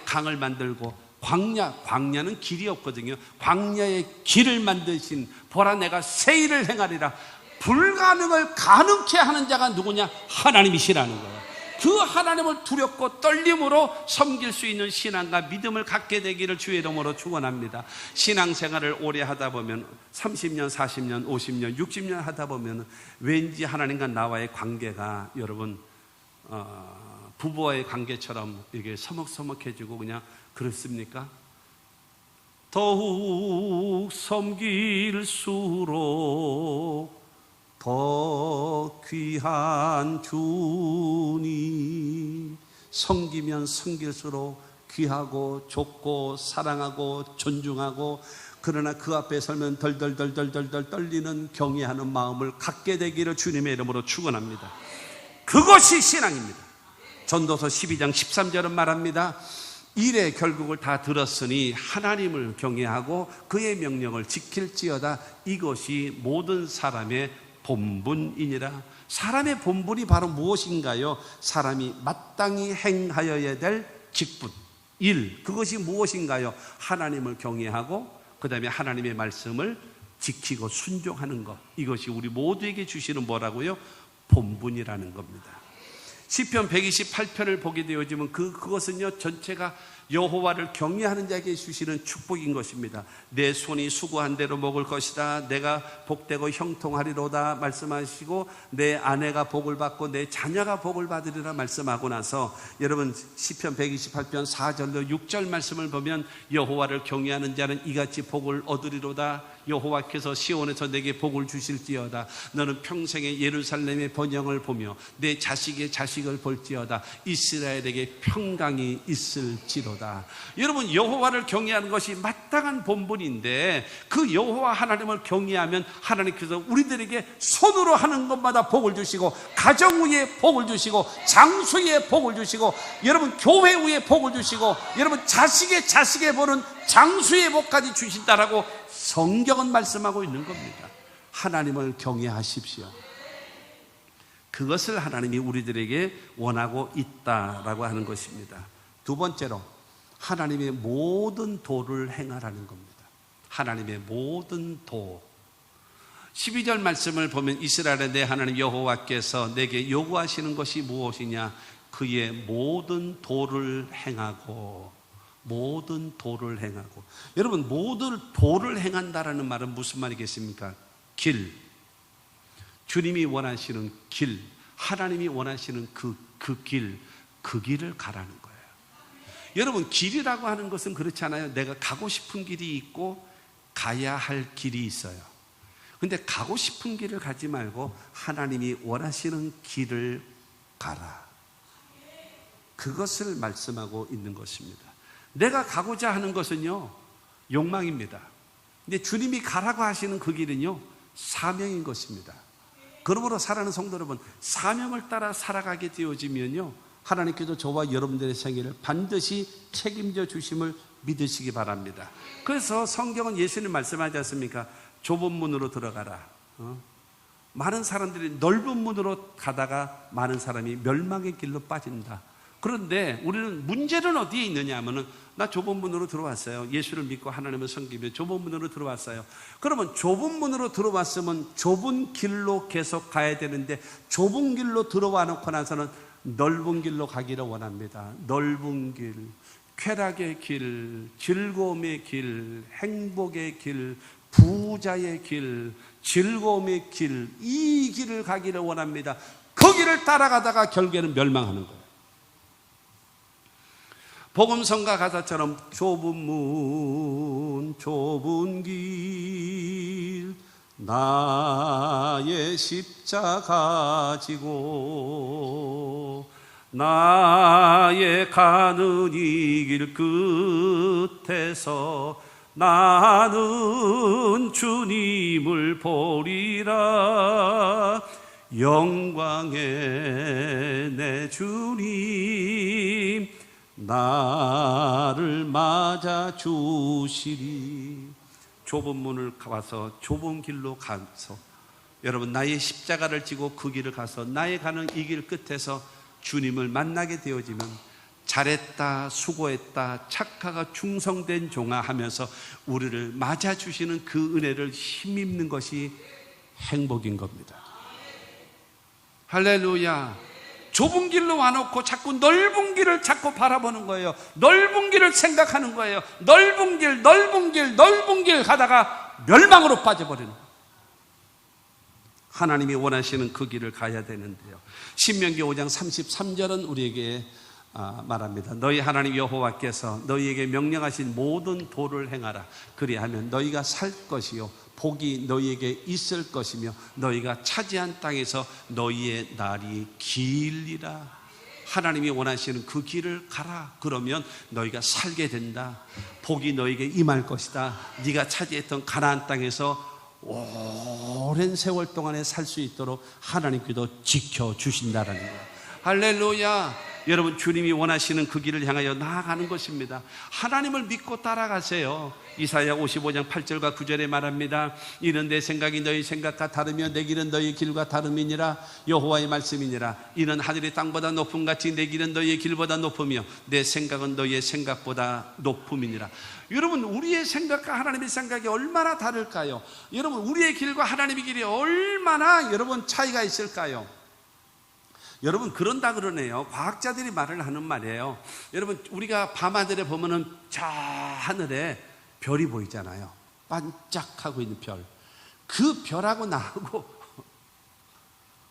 강을 만들고 광야는 길이 없거든요. 광야에 길을 만드신 보라 내가 새 일을 행하리라. 불가능을 가능케 하는 자가 누구냐? 하나님이시라는 거예요. 그 하나님을 두렵고 떨림으로 섬길 수 있는 신앙과 믿음을 갖게 되기를 주의 이름으로 축원합니다. 신앙생활을 오래 하다 보면 30년, 40년, 50년, 60년 하다 보면 왠지 하나님과 나와의 관계가 여러분 부부와의 관계처럼 이게 서먹서먹해지고 그냥 그렇습니까? 더욱 섬길수록 더 귀한 주님. 섬기면 섬길수록 귀하고 좋고 사랑하고 존중하고 그러나 그 앞에 설면 덜덜덜덜덜 떨리는 경외하는 마음을 갖게 되기를 주님의 이름으로 축원합니다. 그것이 신앙입니다. 전도서 12장 13절은 말합니다. 일의 결국을 다 들었으니 하나님을 경외하고 그의 명령을 지킬지어다. 이것이 모든 사람의 본분이니라. 사람의 본분이 바로 무엇인가요? 사람이 마땅히 행하여야 될 직분, 일. 그것이 무엇인가요? 하나님을 경외하고 그 다음에 하나님의 말씀을 지키고 순종하는 것. 이것이 우리 모두에게 주시는 뭐라고요? 본분이라는 겁니다. 시편 128편을 보게 되어지면 그것은요 전체가 여호와를 경외하는 자에게 주시는 축복인 것입니다. 내 손이 수고한 대로 먹을 것이다. 내가 복되고 형통하리로다 말씀하시고 내 아내가 복을 받고 내 자녀가 복을 받으리라 말씀하고 나서 여러분 시편 128편 4절로 6절 말씀을 보면 여호와를 경외하는 자는 이같이 복을 얻으리로다. 여호와께서 시온에서 내게 복을 주실지어다. 너는 평생에 예루살렘의 번영을 보며 내 자식의 자식을 볼지어다. 이스라엘에게 평강이 있을지로다. 여러분 여호와를 경외하는 것이 마땅한 본분인데 그 여호와 하나님을 경외하면 하나님께서 우리들에게 손으로 하는 것마다 복을 주시고 가정 위에 복을 주시고 장수 위에 복을 주시고 여러분 교회 위에 복을 주시고 여러분 자식의 보는 장수의 복까지 주신다라고 성경은 말씀하고 있는 겁니다. 하나님을 경외하십시오. 그것을 하나님이 우리들에게 원하고 있다라고 하는 것입니다. 두 번째로 하나님의 모든 도를 행하라는 겁니다. 하나님의 모든 도. 12절 말씀을 보면 이스라엘의 내 하나님 여호와께서 내게 요구하시는 것이 무엇이냐? 그의 모든 도를 행하고 모든 도를 행하고. 여러분 모든 도를 행한다라는 말은 무슨 말이겠습니까? 길, 주님이 원하시는 길, 하나님이 원하시는 그 길을 가라는 거예요. 여러분 길이라고 하는 것은 그렇잖아요. 내가 가고 싶은 길이 있고 가야 할 길이 있어요. 근데 가고 싶은 길을 가지 말고 하나님이 원하시는 길을 가라. 그것을 말씀하고 있는 것입니다. 내가 가고자 하는 것은요, 욕망입니다. 근데 주님이 가라고 하시는 그 길은요, 사명인 것입니다. 그러므로 사랑하는 성도 여러분, 사명을 따라 살아가게 되어지면요, 하나님께서 저와 여러분들의 생애를 반드시 책임져 주심을 믿으시기 바랍니다. 그래서 성경은 예수님 말씀하지 않습니까? 좁은 문으로 들어가라. 많은 사람들이 넓은 문으로 가다가 많은 사람이 멸망의 길로 빠진다. 그런데 우리는 문제는 어디에 있느냐 하면은, 나 좁은 문으로 들어왔어요. 예수를 믿고 하나님을 섬기며 좁은 문으로 들어왔어요. 그러면 좁은 문으로 들어왔으면 좁은 길로 계속 가야 되는데, 좁은 길로 들어와 놓고 나서는 넓은 길로 가기를 원합니다. 넓은 길, 쾌락의 길, 즐거움의 길, 행복의 길, 부자의 길, 즐거움의 길, 이 길을 가기를 원합니다. 그 길을 따라가다가 결국에는 멸망하는 거예요. 복음성가 가사처럼 좁은 문, 좁은 길, 나의 십자가 지고 나의 가는 이 길 끝에서 나는 주님을 보리라. 영광의 내 주님 나를 맞아 주시리. 좁은 문을 가서 좁은 길로 가서, 여러분, 나의 십자가를 지고 그 길을 가서 나의 가는 이 길 끝에서 주님을 만나게 되어지면, 잘했다, 수고했다, 착하가 충성된 종아 하면서 우리를 맞아주시는 그 은혜를 힘입는 것이 행복인 겁니다. 할렐루야. 좁은 길로 와놓고 자꾸 넓은 길을 자꾸 바라보는 거예요. 넓은 길을 생각하는 거예요. 넓은 길, 넓은 길, 넓은 길 가다가 멸망으로 빠져버리는 거예요. 하나님이 원하시는 그 길을 가야 되는데요, 신명기 5장 33절은 우리에게 말합니다. 너희 하나님 여호와께서 너희에게 명령하신 모든 도를 행하라. 그리하면 너희가 살 것이요 복이 너희에게 있을 것이며 너희가 차지한 땅에서 너희의 날이 길리라. 하나님이 원하시는 그 길을 가라. 그러면 너희가 살게 된다. 복이 너희에게 임할 것이다. 네가 차지했던 가나안 땅에서 오랜 세월 동안에 살 수 있도록 하나님께도 지켜주신다는 거예요. 할렐루야. 여러분, 주님이 원하시는 그 길을 향하여 나아가는 것입니다. 하나님을 믿고 따라가세요. 이사야 55장 8절과 9절에 말합니다. 이는 내 생각이 너희 생각과 다르며 내 길은 너희 길과 다름이니라. 여호와의 말씀이니라. 이는 하늘이 땅보다 높음 같이 내 길은 너희의 길보다 높으며 내 생각은 너희의 생각보다 높음이니라. 여러분, 우리의 생각과 하나님의 생각이 얼마나 다를까요? 여러분, 우리의 길과 하나님의 길이 얼마나 여러분 차이가 있을까요? 여러분, 그런다 그러네요. 과학자들이 말을 하는 말이에요. 여러분, 우리가 밤하늘에 보면은 저 하늘에 별이 보이잖아요. 반짝하고 있는 별. 그 별하고 나하고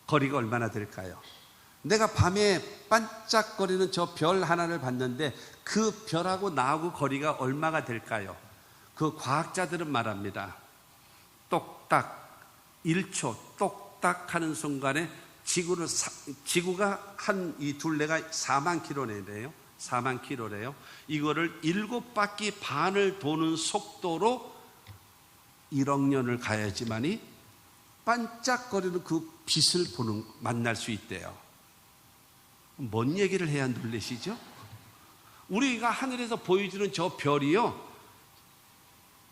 거리가 얼마나 될까요? 내가 밤에 반짝거리는 저 별 하나를 봤는데 그 별하고 나하고 거리가 얼마가 될까요? 그 과학자들은 말합니다. 똑딱 1초 똑딱 하는 순간에 지구가 한 이 둘레가 4만 킬로네요. 4만 킬로래요. 이거를 7바퀴 반을 도는 속도로 1억 년을 가야지만이 반짝거리는 그 빛을 만날 수 있대요. 뭔 얘기를 해야 놀라시죠? 우리가 하늘에서 보여주는 저 별이요,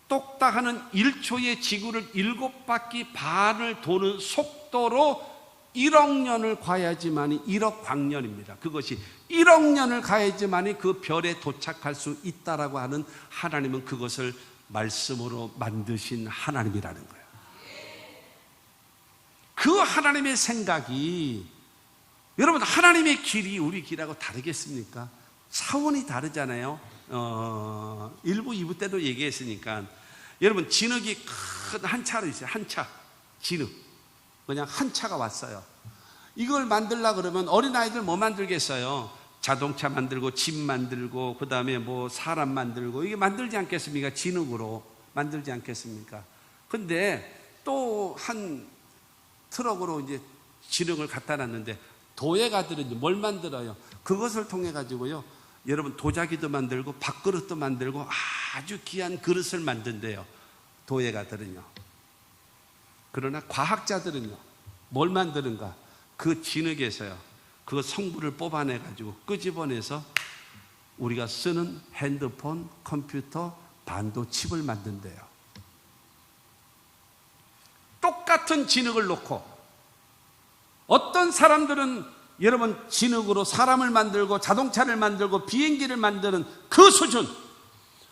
똑딱하는 1초의 지구를 7바퀴 반을 도는 속도로 1억 년을 가야지만이 1억 광년입니다. 그것이 1억 년을 가야지만이 그 별에 도착할 수 있다라고 하는 하나님은 그것을 말씀으로 만드신 하나님이라는 거예요. 그 하나님의 생각이, 여러분, 하나님의 길이 우리 길하고 다르겠습니까? 차원이 다르잖아요. 1부, 2부 때도 얘기했으니까. 여러분, 진흙이 큰 한 차로 있어요. 한 차, 진흙. 그냥 한 차가 왔어요. 이걸 만들려고 그러면 어린아이들 뭐 만들겠어요? 자동차 만들고 집 만들고 그 다음에 뭐 사람 만들고, 이게 만들지 않겠습니까? 진흙으로 만들지 않겠습니까? 근데 또 한 트럭으로 이제 진흙을 갖다 놨는데 도예가들은요, 뭘 만들어요? 그것을 통해 가지고요, 여러분 도자기도 만들고 밥그릇도 만들고 아주 귀한 그릇을 만든대요, 도예가들은요. 그러나 과학자들은요, 뭘 만드는가? 그 진흙에서요, 그 성분을 뽑아내 가지고 끄집어내서 우리가 쓰는 핸드폰, 컴퓨터, 반도칩을 만든대요. 똑같은 진흙을 놓고 어떤 사람들은 여러분 진흙으로 사람을 만들고 자동차를 만들고 비행기를 만드는 그 수준,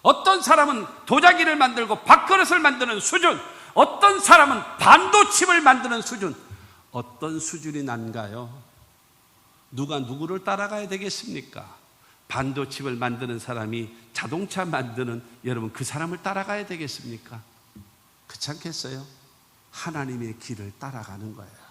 어떤 사람은 도자기를 만들고 밥그릇을 만드는 수준, 어떤 사람은 반도칩을 만드는 수준, 어떤 수준이 난가요? 누가 누구를 따라가야 되겠습니까? 반도칩을 만드는 사람이 자동차 만드는 여러분 그 사람을 따라가야 되겠습니까? 그렇지 않겠어요? 하나님의 길을 따라가는 거예요.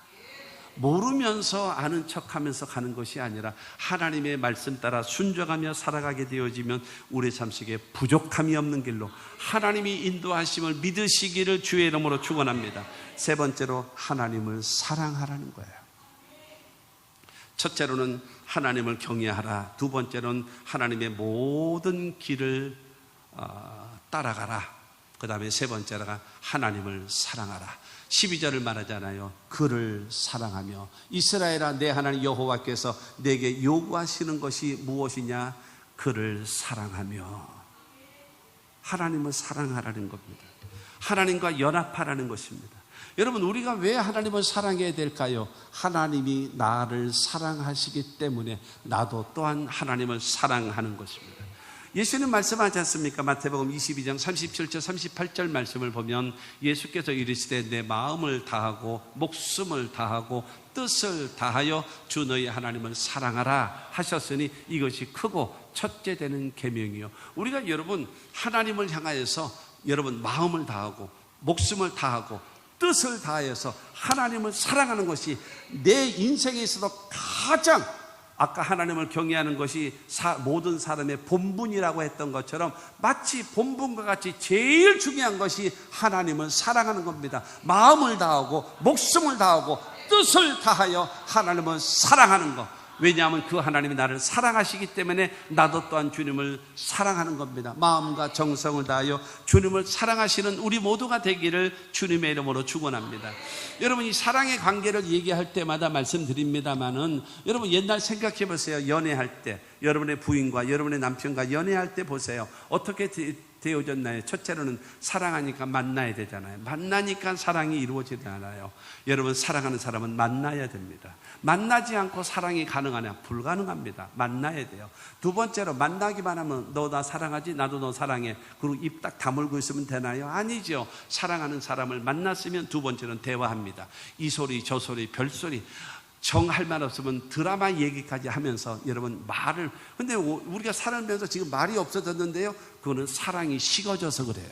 모르면서 아는 척하면서 가는 것이 아니라 하나님의 말씀 따라 순종하며 살아가게 되어지면 우리 삶 속에 부족함이 없는 길로 하나님이 인도하심을 믿으시기를 주의 이름으로 축원합니다. 세 번째로 하나님을 사랑하라는 거예요. 첫째로는 하나님을 경외하라. 두 번째로는 하나님의 모든 길을 따라가라. 그 다음에 세 번째가 하나님을 사랑하라. 12절을 말하잖아요. 그를 사랑하며. 이스라엘아, 내 하나님 여호와께서 내게 요구하시는 것이 무엇이냐? 그를 사랑하며. 하나님을 사랑하라는 겁니다. 하나님과 연합하라는 것입니다. 여러분, 우리가 왜 하나님을 사랑해야 될까요? 하나님이 나를 사랑하시기 때문에 나도 또한 하나님을 사랑하는 것입니다. 예수님 말씀하지 않습니까? 마태복음 22장 37절 38절 말씀을 보면 예수께서 이르시되 내 마음을 다하고 목숨을 다하고 뜻을 다하여 주 너희 하나님을 사랑하라 하셨으니 이것이 크고 첫째 되는 계명이요. 우리가 여러분 하나님을 향하여서 여러분 마음을 다하고 목숨을 다하고 뜻을 다해서 하나님을 사랑하는 것이 내 인생에 있어서 가장, 아까 하나님을 경외하는 것이 모든 사람의 본분이라고 했던 것처럼 마치 본분과 같이 제일 중요한 것이 하나님을 사랑하는 겁니다. 마음을 다하고 목숨을 다하고 뜻을 다하여 하나님을 사랑하는 것. 왜냐하면 그 하나님이 나를 사랑하시기 때문에 나도 또한 주님을 사랑하는 겁니다. 마음과 정성을 다하여 주님을 사랑하시는 우리 모두가 되기를 주님의 이름으로 축원합니다. 여러분, 이 사랑의 관계를 얘기할 때마다 말씀드립니다마는 여러분 옛날 생각해 보세요. 연애할 때 여러분의 부인과 여러분의 남편과 연애할 때 보세요. 어떻게 되어졌나요? 첫째로는 사랑하니까 만나야 되잖아요. 만나니까 사랑이 이루어지지 않아요. 여러분, 사랑하는 사람은 만나야 됩니다. 만나지 않고 사랑이 가능하냐? 불가능합니다. 만나야 돼요. 두 번째로, 만나기만 하면 너 나 사랑하지? 나도 너 사랑해. 그리고 입 딱 다물고 있으면 되나요? 아니죠. 사랑하는 사람을 만났으면 두 번째는 대화합니다. 이 소리 저 소리 별소리, 정할 말 없으면 드라마 얘기까지 하면서 여러분 말을, 근데 우리가 살면서 지금 말이 없어졌는데요, 그거는 사랑이 식어져서 그래요.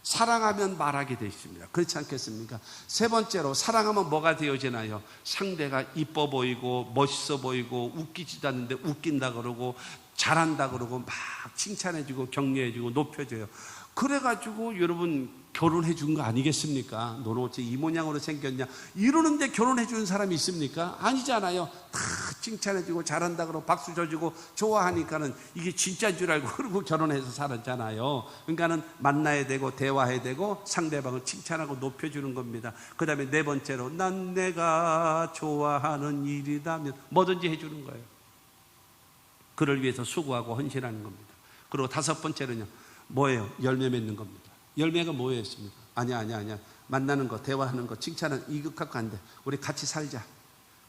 사랑하면 말하게 되어 있습니다. 그렇지 않겠습니까? 세 번째로, 사랑하면 뭐가 되어지나요? 상대가 이뻐 보이고 멋있어 보이고 웃기지도 않는데 웃긴다 그러고 잘한다 그러고 막 칭찬해주고 격려해주고 높여줘요. 그래가지고 여러분 결혼해 준 거 아니겠습니까? 너는 어째 이 모양으로 생겼냐? 이러는데 결혼해 주는 사람이 있습니까? 아니잖아요. 다 칭찬해주고 잘한다 그러고 박수 쳐주고 좋아하니까는 이게 진짜인 줄 알고 그러고 결혼해서 살았잖아요. 그러니까는 만나야 되고 대화해야 되고 상대방을 칭찬하고 높여주는 겁니다. 그 다음에 네 번째로, 난 내가 좋아하는 일이다면 뭐든지 해주는 거예요. 그를 위해서 수고하고 헌신하는 겁니다. 그리고 다섯 번째는요, 뭐예요? 열매 맺는 겁니다. 열매가 뭐였습니까? 아니야. 만나는 거, 대화하는 거, 칭찬은 이것 갖고 안 돼. 우리 같이 살자.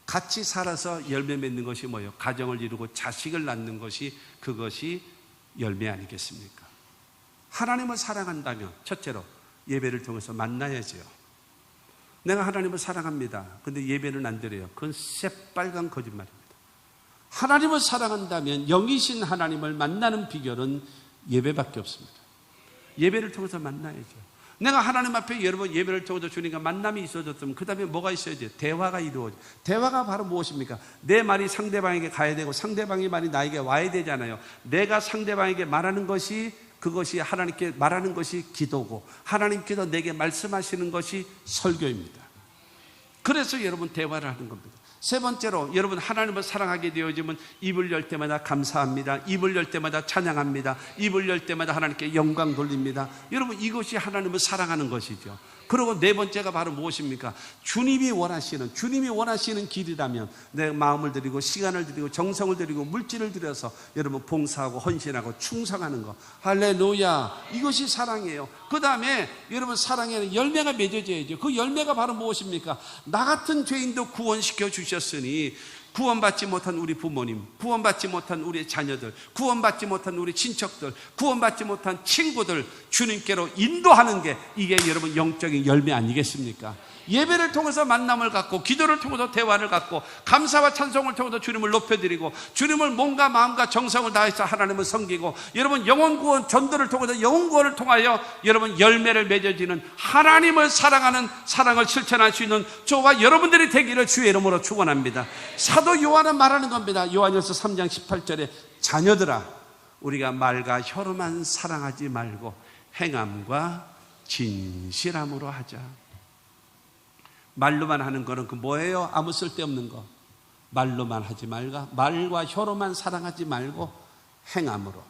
같이 살아서 열매 맺는 것이 뭐예요? 가정을 이루고 자식을 낳는 것이, 그것이 열매 아니겠습니까? 하나님을 사랑한다면 첫째로 예배를 통해서 만나야지요. 내가 하나님을 사랑합니다. 근데 예배는 안 드려요. 그건 새빨간 거짓말입니다. 하나님을 사랑한다면 영이신 하나님을 만나는 비결은 예배밖에 없습니다. 예배를 통해서 만나야죠. 내가 하나님 앞에 여러분 예배를 통해서 주님과 만남이 있어졌으면 그 다음에 뭐가 있어야지? 대화가 이루어져. 대화가 바로 무엇입니까? 내 말이 상대방에게 가야 되고 상대방의 말이 나에게 와야 되잖아요. 내가 상대방에게 말하는 것이, 그것이 하나님께 말하는 것이 기도고, 하나님께서 내게 말씀하시는 것이 설교입니다. 그래서 여러분 대화를 하는 겁니다. 세 번째로 여러분 하나님을 사랑하게 되어지면 입을 열 때마다 감사합니다. 입을 열 때마다 찬양합니다. 입을 열 때마다 하나님께 영광 돌립니다. 여러분 이것이 하나님을 사랑하는 것이죠. 그리고 네 번째가 바로 무엇입니까? 주님이 원하시는 길이라면 내 마음을 드리고 시간을 드리고 정성을 드리고 물질을 들여서 여러분 봉사하고 헌신하고 충성하는 것. 할렐루야. 이것이 사랑이에요. 그 다음에 여러분 사랑에는 열매가 맺어져야죠. 그 열매가 바로 무엇입니까? 나 같은 죄인도 구원시켜 주셨으니 구원받지 못한 우리 부모님, 구원받지 못한 우리 자녀들, 구원받지 못한 우리 친척들, 구원받지 못한 친구들 주님께로 인도하는 게 이게 여러분 영적인 열매 아니겠습니까? 예배를 통해서 만남을 갖고 기도를 통해서 대화를 갖고 감사와 찬송을 통해서 주님을 높여드리고 주님을 몸과 마음과 정성을 다해서 하나님을 섬기고 여러분 영혼구원 전도를 통해서 영혼구원을 통하여 여러분 열매를 맺어지는 하나님을 사랑하는 사랑을 실천할 수 있는 저와 여러분들이 되기를 주의 이름으로 축원합니다. 사도 요한은 말하는 겁니다. 요한일서 3장 18절에 자녀들아 우리가 말과 혀로만 사랑하지 말고 행함과 진실함으로 하자. 말로만 하는 거는 그 뭐예요? 아무 쓸데없는 거. 말로만 하지 말고 말과 혀로만 사랑하지 말고 행함으로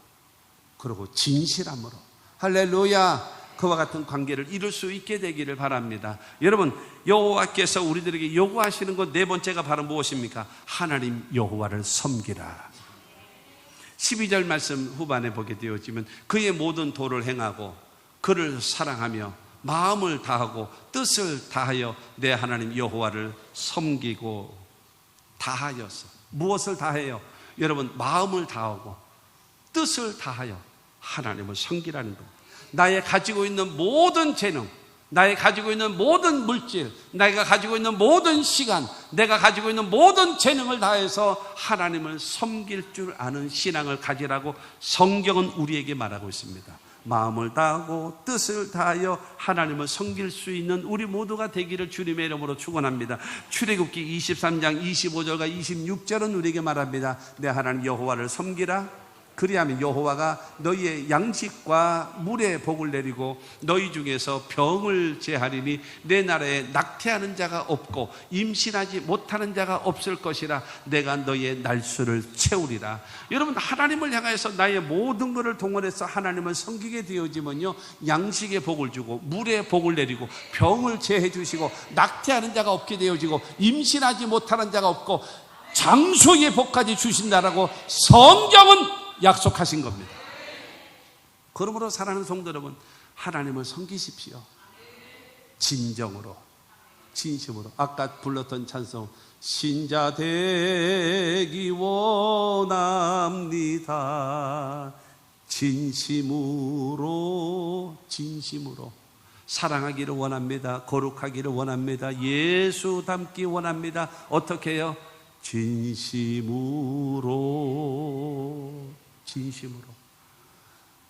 그리고 진실함으로. 할렐루야. 그와 같은 관계를 이룰 수 있게 되기를 바랍니다. 여러분 여호와께서 우리들에게 요구하시는 것 네 번째가 바로 무엇입니까? 하나님 여호와를 섬기라. 12절 말씀 후반에 보게 되어지면 그의 모든 도를 행하고 그를 사랑하며 마음을 다하고 뜻을 다하여 내 하나님 여호와를 섬기고. 다하여서 무엇을 다해요? 여러분 마음을 다하고 뜻을 다하여 하나님을 섬기라는 겁니다. 나의 가지고 있는 모든 재능, 나의 가지고 있는 모든 물질, 내가 가지고 있는 모든 시간, 내가 가지고 있는 모든 재능을 다해서 하나님을 섬길 줄 아는 신앙을 가지라고 성경은 우리에게 말하고 있습니다. 마음을 다하고 뜻을 다하여 하나님을 섬길 수 있는 우리 모두가 되기를 주님의 이름으로 축원합니다. 출애굽기 23장 25절과 26절은 우리에게 말합니다. 내 하나님 여호와를 섬기라. 그리하면 여호와가 너희의 양식과 물의 복을 내리고 너희 중에서 병을 제하리니 내 나라에 낙태하는 자가 없고 임신하지 못하는 자가 없을 것이라. 내가 너희의 날수를 채우리라. 여러분 하나님을 향해서 나의 모든 것을 동원해서 하나님을 섬기게 되어지면요 양식의 복을 주고 물의 복을 내리고 병을 제해 주시고 낙태하는 자가 없게 되어지고 임신하지 못하는 자가 없고 장수의 복까지 주신다라고 성경은 약속하신 겁니다. 그러므로 사랑하는 성도 여러분, 하나님을 섬기십시오. 진정으로, 진심으로. 아까 불렀던 찬송 신자 되기 원합니다. 진심으로 사랑하기를 원합니다. 거룩하기를 원합니다. 예수 닮기 원합니다. 어떻게 해요?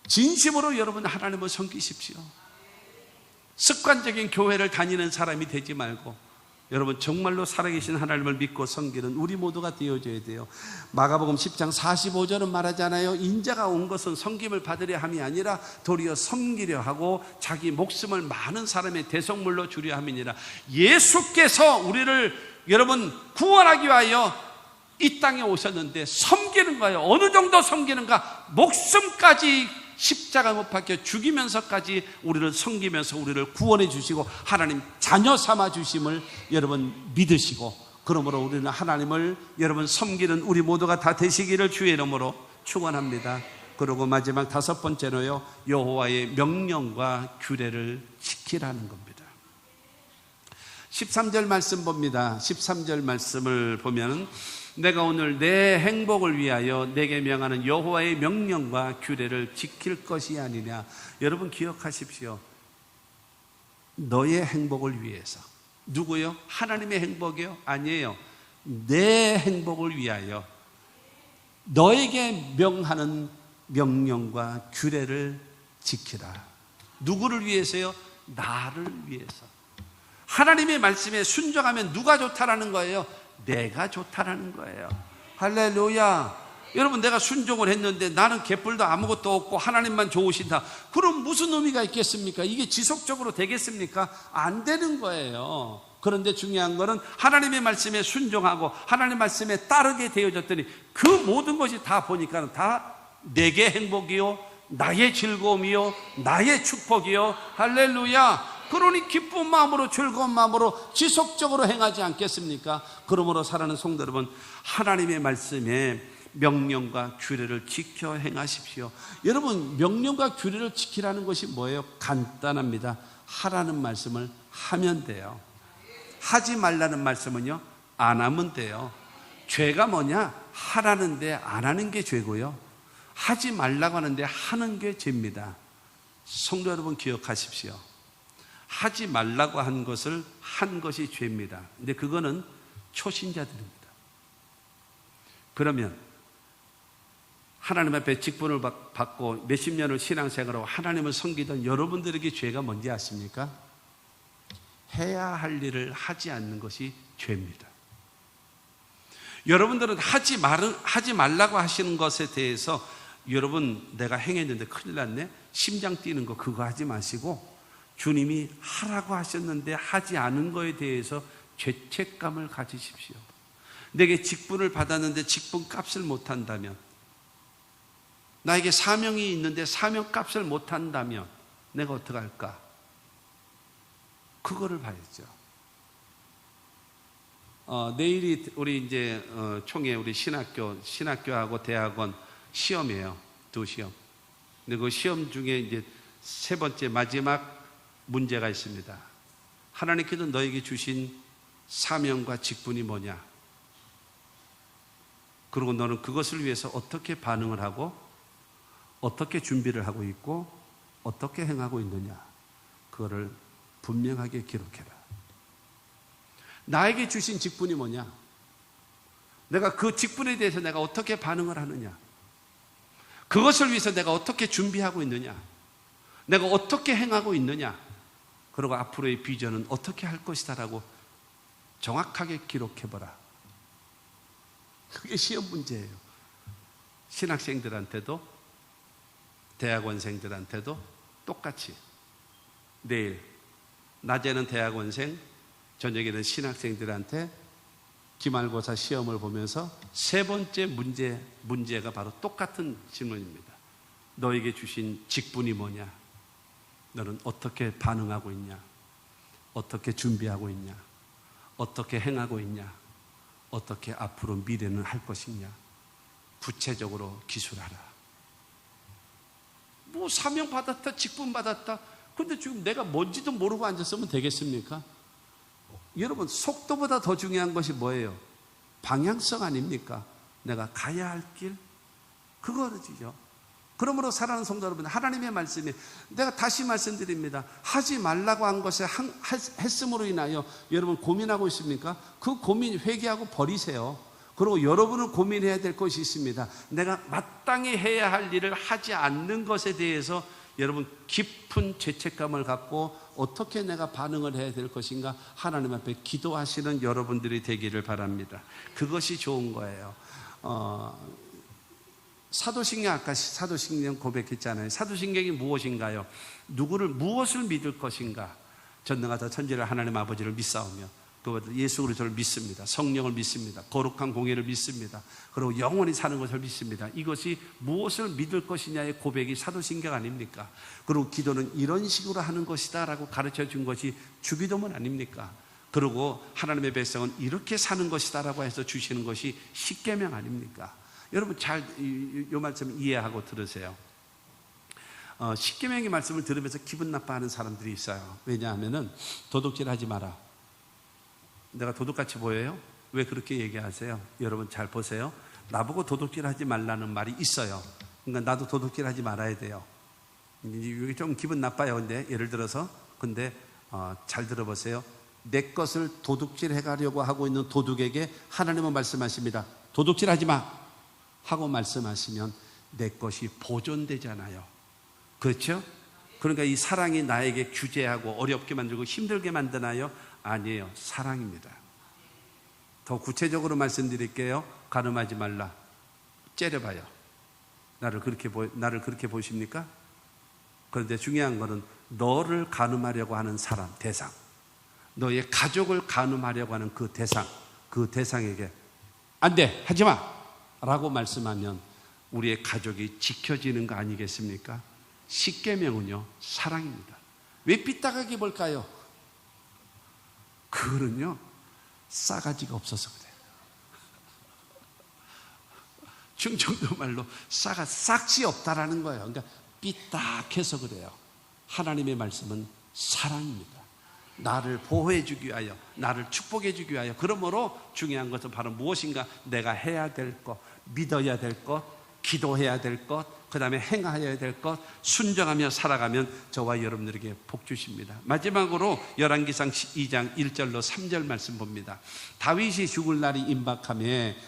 진심으로 여러분 하나님을 섬기십시오. 습관적인 교회를 다니는 사람이 되지 말고 여러분 정말로 살아계신 하나님을 믿고 섬기는 우리 모두가 되어줘야 돼요. 마가복음 10장 45절은 말하잖아요. 인자가 온 것은 섬김을 받으려 함이 아니라 도리어 섬기려 하고 자기 목숨을 많은 사람의 대속물로 주려 함이니라. 예수께서 우리를 여러분 구원하기 위하여 이 땅에 오셨는데 섬기는 거예요. 어느 정도 섬기는가? 목숨까지 십자가 못 박혀 죽이면서까지 우리를 섬기면서 우리를 구원해 주시고 하나님 자녀 삼아 주심을 여러분 믿으시고, 그러므로 우리는 하나님을 여러분 섬기는 우리 모두가 다 되시기를 주의 이름으로 축원합니다. 그리고 마지막 다섯 번째로요, 여호와의 명령과 규례를 지키라는 겁니다. 13절 말씀 봅니다. 13절 말씀을 보면 내가 오늘 내 행복을 위하여 내게 명하는 여호와의 명령과 규례를 지킬 것이 아니냐. 여러분 기억하십시오. 너의 행복을 위해서. 누구요? 하나님의 행복이요? 아니에요. 내 행복을 위하여 너에게 명하는 명령과 규례를 지키라. 누구를 위해서요? 나를 위해서. 하나님의 말씀에 순종하면 누가 좋다라는 거예요? 내가 좋다라는 거예요. 할렐루야. 여러분, 내가 순종을 했는데 나는 개뿔도 아무것도 없고 하나님만 좋으신다. 그럼 무슨 의미가 있겠습니까? 이게 지속적으로 되겠습니까? 안 되는 거예요. 그런데 중요한 거는 하나님의 말씀에 순종하고 하나님의 말씀에 따르게 되어졌더니 그 모든 것이 다 보니까 다 내게 행복이요, 나의 즐거움이요, 나의 축복이요. 할렐루야. 그러니 기쁜 마음으로 즐거운 마음으로 지속적으로 행하지 않겠습니까? 그러므로 사랑하는 성도 여러분, 하나님의 말씀에 명령과 규례를 지켜 행하십시오. 여러분, 명령과 규례를 지키라는 것이 뭐예요? 간단합니다. 하라는 말씀을 하면 돼요. 하지 말라는 말씀은요, 안 하면 돼요. 죄가 뭐냐? 하라는데 안 하는 게 죄고요, 하지 말라고 하는데 하는 게 죄입니다. 성도 여러분, 기억하십시오. 하지 말라고 한 것을 한 것이 죄입니다. 근데 그거는 초신자들입니다. 그러면 하나님 앞에 직분을 받고 몇십 년을 신앙생활하고 하나님을 섬기던 여러분들에게 죄가 뭔지 아십니까? 해야 할 일을 하지 않는 것이 죄입니다. 여러분들은 하지 말라고 하시는 것에 대해서 여러분, 내가 행했는데 큰일 났네, 심장 뛰는 거 그거 하지 마시고 주님이 하라고 하셨는데 하지 않은 거에 대해서 죄책감을 가지십시오. 내게 직분을 받았는데 직분 값을 못한다면, 나에게 사명이 있는데 사명 값을 못한다면 내가 어떡할까? 그거를 봐야죠. 내일이 우리 이제 총회 우리 신학교하고 대학원 시험이에요. 2시험. 근데 그 시험 중에 이제 세 번째 마지막 문제가 있습니다. 하나님께서 너에게 주신 사명과 직분이 뭐냐? 그리고 너는 그것을 위해서 어떻게 반응을 하고 어떻게 준비를 하고 있고 어떻게 행하고 있느냐? 그거를 분명하게 기록해라. 나에게 주신 직분이 뭐냐? 내가 그 직분에 대해서 내가 어떻게 반응을 하느냐? 그것을 위해서 내가 어떻게 준비하고 있느냐? 내가 어떻게 행하고 있느냐? 그리고 앞으로의 비전은 어떻게 할 것이다라고 정확하게 기록해보라. 그게 시험 문제예요. 신학생들한테도 대학원생들한테도 똑같이. 내일 낮에는 대학원생, 저녁에는 신학생들한테 기말고사 시험을 보면서 세 번째 문제가 바로 똑같은 질문입니다. 너에게 주신 직분이 뭐냐? 너는 어떻게 반응하고 있냐? 어떻게 준비하고 있냐? 어떻게 행하고 있냐? 어떻게 앞으로 미래는 할 것이냐? 구체적으로 기술하라. 뭐 사명 받았다, 직분 받았다. 근데 지금 내가 뭔지도 모르고 앉았으면 되겠습니까? 여러분, 속도보다 더 중요한 것이 뭐예요? 방향성 아닙니까? 내가 가야 할 길? 그거지요. 그러므로 사랑하는 성도 여러분, 하나님의 말씀이, 내가 다시 말씀드립니다. 하지 말라고 한 것에 했음으로 인하여 여러분 고민하고 있습니까? 그 고민 회개하고 버리세요. 그리고 여러분은 고민해야 될 것이 있습니다. 내가 마땅히 해야 할 일을 하지 않는 것에 대해서 여러분 깊은 죄책감을 갖고 어떻게 내가 반응을 해야 될 것인가 하나님 앞에 기도하시는 여러분들이 되기를 바랍니다. 그것이 좋은 거예요. 사도신경, 아까 사도신경 고백했잖아요. 사도신경이 무엇인가요? 무엇을 믿을 것인가? 전능하사 천지를 하나님 아버지를 믿사오며 또 예수 그리스도를 믿습니다. 성령을 믿습니다. 거룩한 공예를 믿습니다. 그리고 영원히 사는 것을 믿습니다. 이것이 무엇을 믿을 것이냐의 고백이 사도신경 아닙니까? 그리고 기도는 이런 식으로 하는 것이다 라고 가르쳐 준 것이 주기도문 아닙니까? 그리고 하나님의 백성은 이렇게 사는 것이다 라고 해서 주시는 것이 십계명 아닙니까? 여러분 잘 이 말씀 이해하고 들으세요. 십계명의 말씀을 들으면서 기분 나빠하는 사람들이 있어요. 왜냐하면은 도둑질하지 마라. 내가 도둑같이 보여요? 왜 그렇게 얘기하세요? 여러분 잘 보세요. 나보고 도둑질하지 말라는 말이 있어요. 그러니까 나도 도둑질하지 말아야 돼요. 이게 좀 기분 나빠요. 근데 예를 들어서 잘 들어보세요. 내 것을 도둑질해 가려고 하고 있는 도둑에게 하나님은 말씀하십니다. 도둑질하지 마 하고 말씀하시면 내 것이 보존되잖아요. 그렇죠? 그러니까 이 사랑이 나에게 규제하고 어렵게 만들고 힘들게 만드나요? 아니에요. 사랑입니다. 더 구체적으로 말씀드릴게요. 가늠하지 말라. 째려봐요. 나를 그렇게 보십니까? 그런데 중요한 것은 너를 간음하려고 하는 사람, 대상, 너의 가족을 간음하려고 하는 그 대상에게 안 돼, 하지 마 라고 말씀하면 우리의 가족이 지켜지는 거 아니겠습니까? 십계명은요, 사랑입니다. 왜 삐딱하게 볼까요? 그거는요, 싸가지가 없어서 그래요. 충청도 말로 싹지 없다라는 거예요. 그러니까 삐딱해서 그래요. 하나님의 말씀은 사랑입니다. 나를 보호해 주기 위하여, 나를 축복해 주기 위하여. 그러므로 중요한 것은 바로 무엇인가? 내가 해야 될 것, 믿어야 될 것, 기도해야 될 것, 그 다음에 행하여야 될 것, 순종하며 살아가면 저와 여러분들에게 복 주십니다. 마지막으로 열왕기상 2장 1절로 3절 말씀 봅니다. 다윗이 죽을 날이 임박하며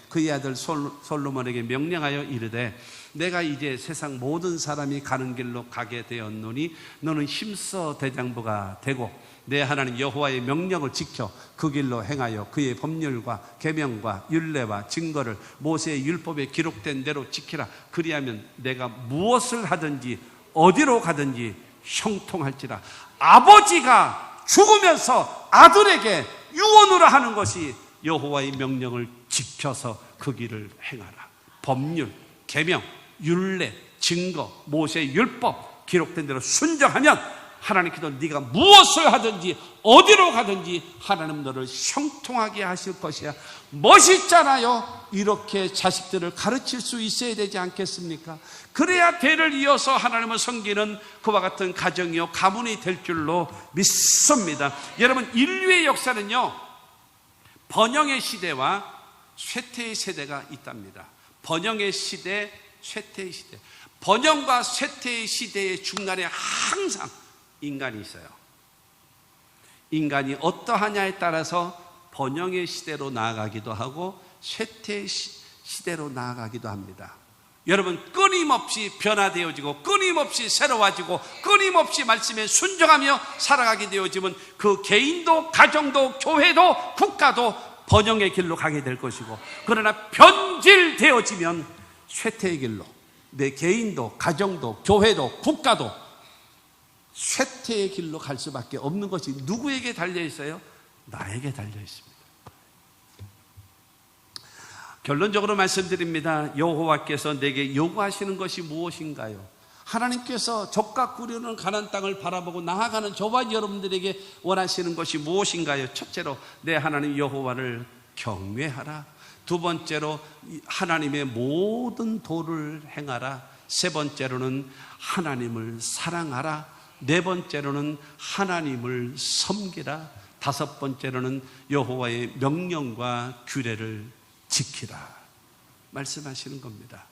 그의 아들 솔로몬에게 명령하여 이르되 내가 이제 세상 모든 사람이 가는 길로 가게 되었노니 너는 힘써 대장부가 되고 내 하나님 여호와의 명령을 지켜 그 길로 행하여 그의 법률과 계명과 율례와 증거를 모세의 율법에 기록된 대로 지키라. 그리하면 내가 무엇을 하든지 어디로 가든지 형통할지라. 아버지가 죽으면서 아들에게 유언으로 하는 것이 여호와의 명령을 지켜서 그 길을 행하라. 법률, 계명, 율례, 증거, 모세의 율법 기록된 대로 순종하면 하나님께서 네가 무엇을 하든지 어디로 가든지 하나님 너를 형통하게 하실 것이야. 멋있잖아요. 이렇게 자식들을 가르칠 수 있어야 되지 않겠습니까? 그래야 대를 이어서 하나님을 섬기는 그와 같은 가정이요 가문이 될 줄로 믿습니다. 여러분, 인류의 역사는요 번영의 시대와 쇠퇴의 세대가 있답니다. 번영의 시대, 쇠퇴의 시대. 번영과 쇠퇴의 시대의 중간에 항상 인간이 있어요. 인간이 어떠하냐에 따라서 번영의 시대로 나아가기도 하고 쇠퇴의 시대로 나아가기도 합니다. 여러분, 끊임없이 변화되어지고 끊임없이 새로워지고 끊임없이 말씀에 순종하며 살아가게 되어지면 그 개인도 가정도 교회도 국가도 번영의 길로 가게 될 것이고, 그러나 변질되어지면 쇠퇴의 길로 내 개인도 가정도 교회도 국가도 쇠퇴의 길로 갈 수밖에 없는 것이 누구에게 달려있어요? 나에게 달려있습니다. 결론적으로 말씀드립니다. 여호와께서 내게 요구하시는 것이 무엇인가요? 하나님께서 적과 꾸려는 가나안 땅을 바라보고 나아가는 저와 여러분들에게 원하시는 것이 무엇인가요? 첫째로 내 하나님 여호와를 경외하라. 두 번째로 하나님의 모든 도를 행하라. 세 번째로는 하나님을 사랑하라. 네 번째로는 하나님을 섬기라. 다섯 번째로는 여호와의 명령과 규례를 지키라 말씀하시는 겁니다.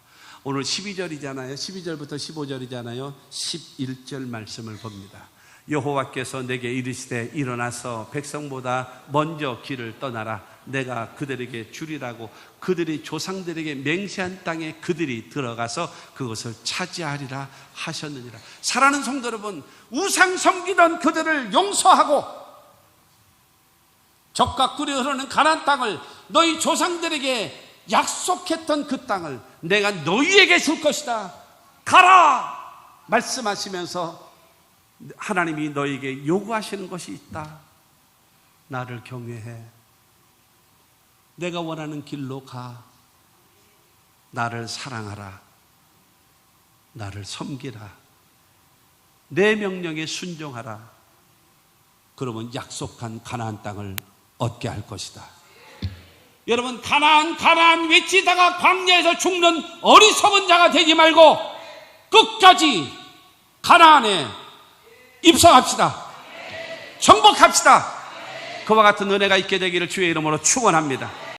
오늘 12절이잖아요. 12절부터 15절이잖아요. 11절 말씀을 봅니다. 여호와께서 내게 이르시되 일어나서 백성보다 먼저 길을 떠나라. 내가 그들에게 주리라고 그들이 조상들에게 맹세한 땅에 그들이 들어가서 그것을 차지하리라 하셨느니라. 사랑하는 성도 여러분, 우상 섬기던 그들을 용서하고 적과 꿀이 흐르는 가나안 땅을, 너희 조상들에게 약속했던 그 땅을 내가 너희에게 줄 것이다, 가라 말씀하시면서 하나님이 너희에게 요구하시는 것이 있다. 나를 경외해. 내가 원하는 길로 가. 나를 사랑하라. 나를 섬기라. 내 명령에 순종하라. 그러면 약속한 가나안 땅을 얻게 할 것이다. 여러분, 가나안 외치다가 광야에서 죽는 어리석은 자가 되지 말고 끝까지 가나안에 입성합시다. 정복합시다. 그와 같은 은혜가 있게 되기를 주의 이름으로 축원합니다.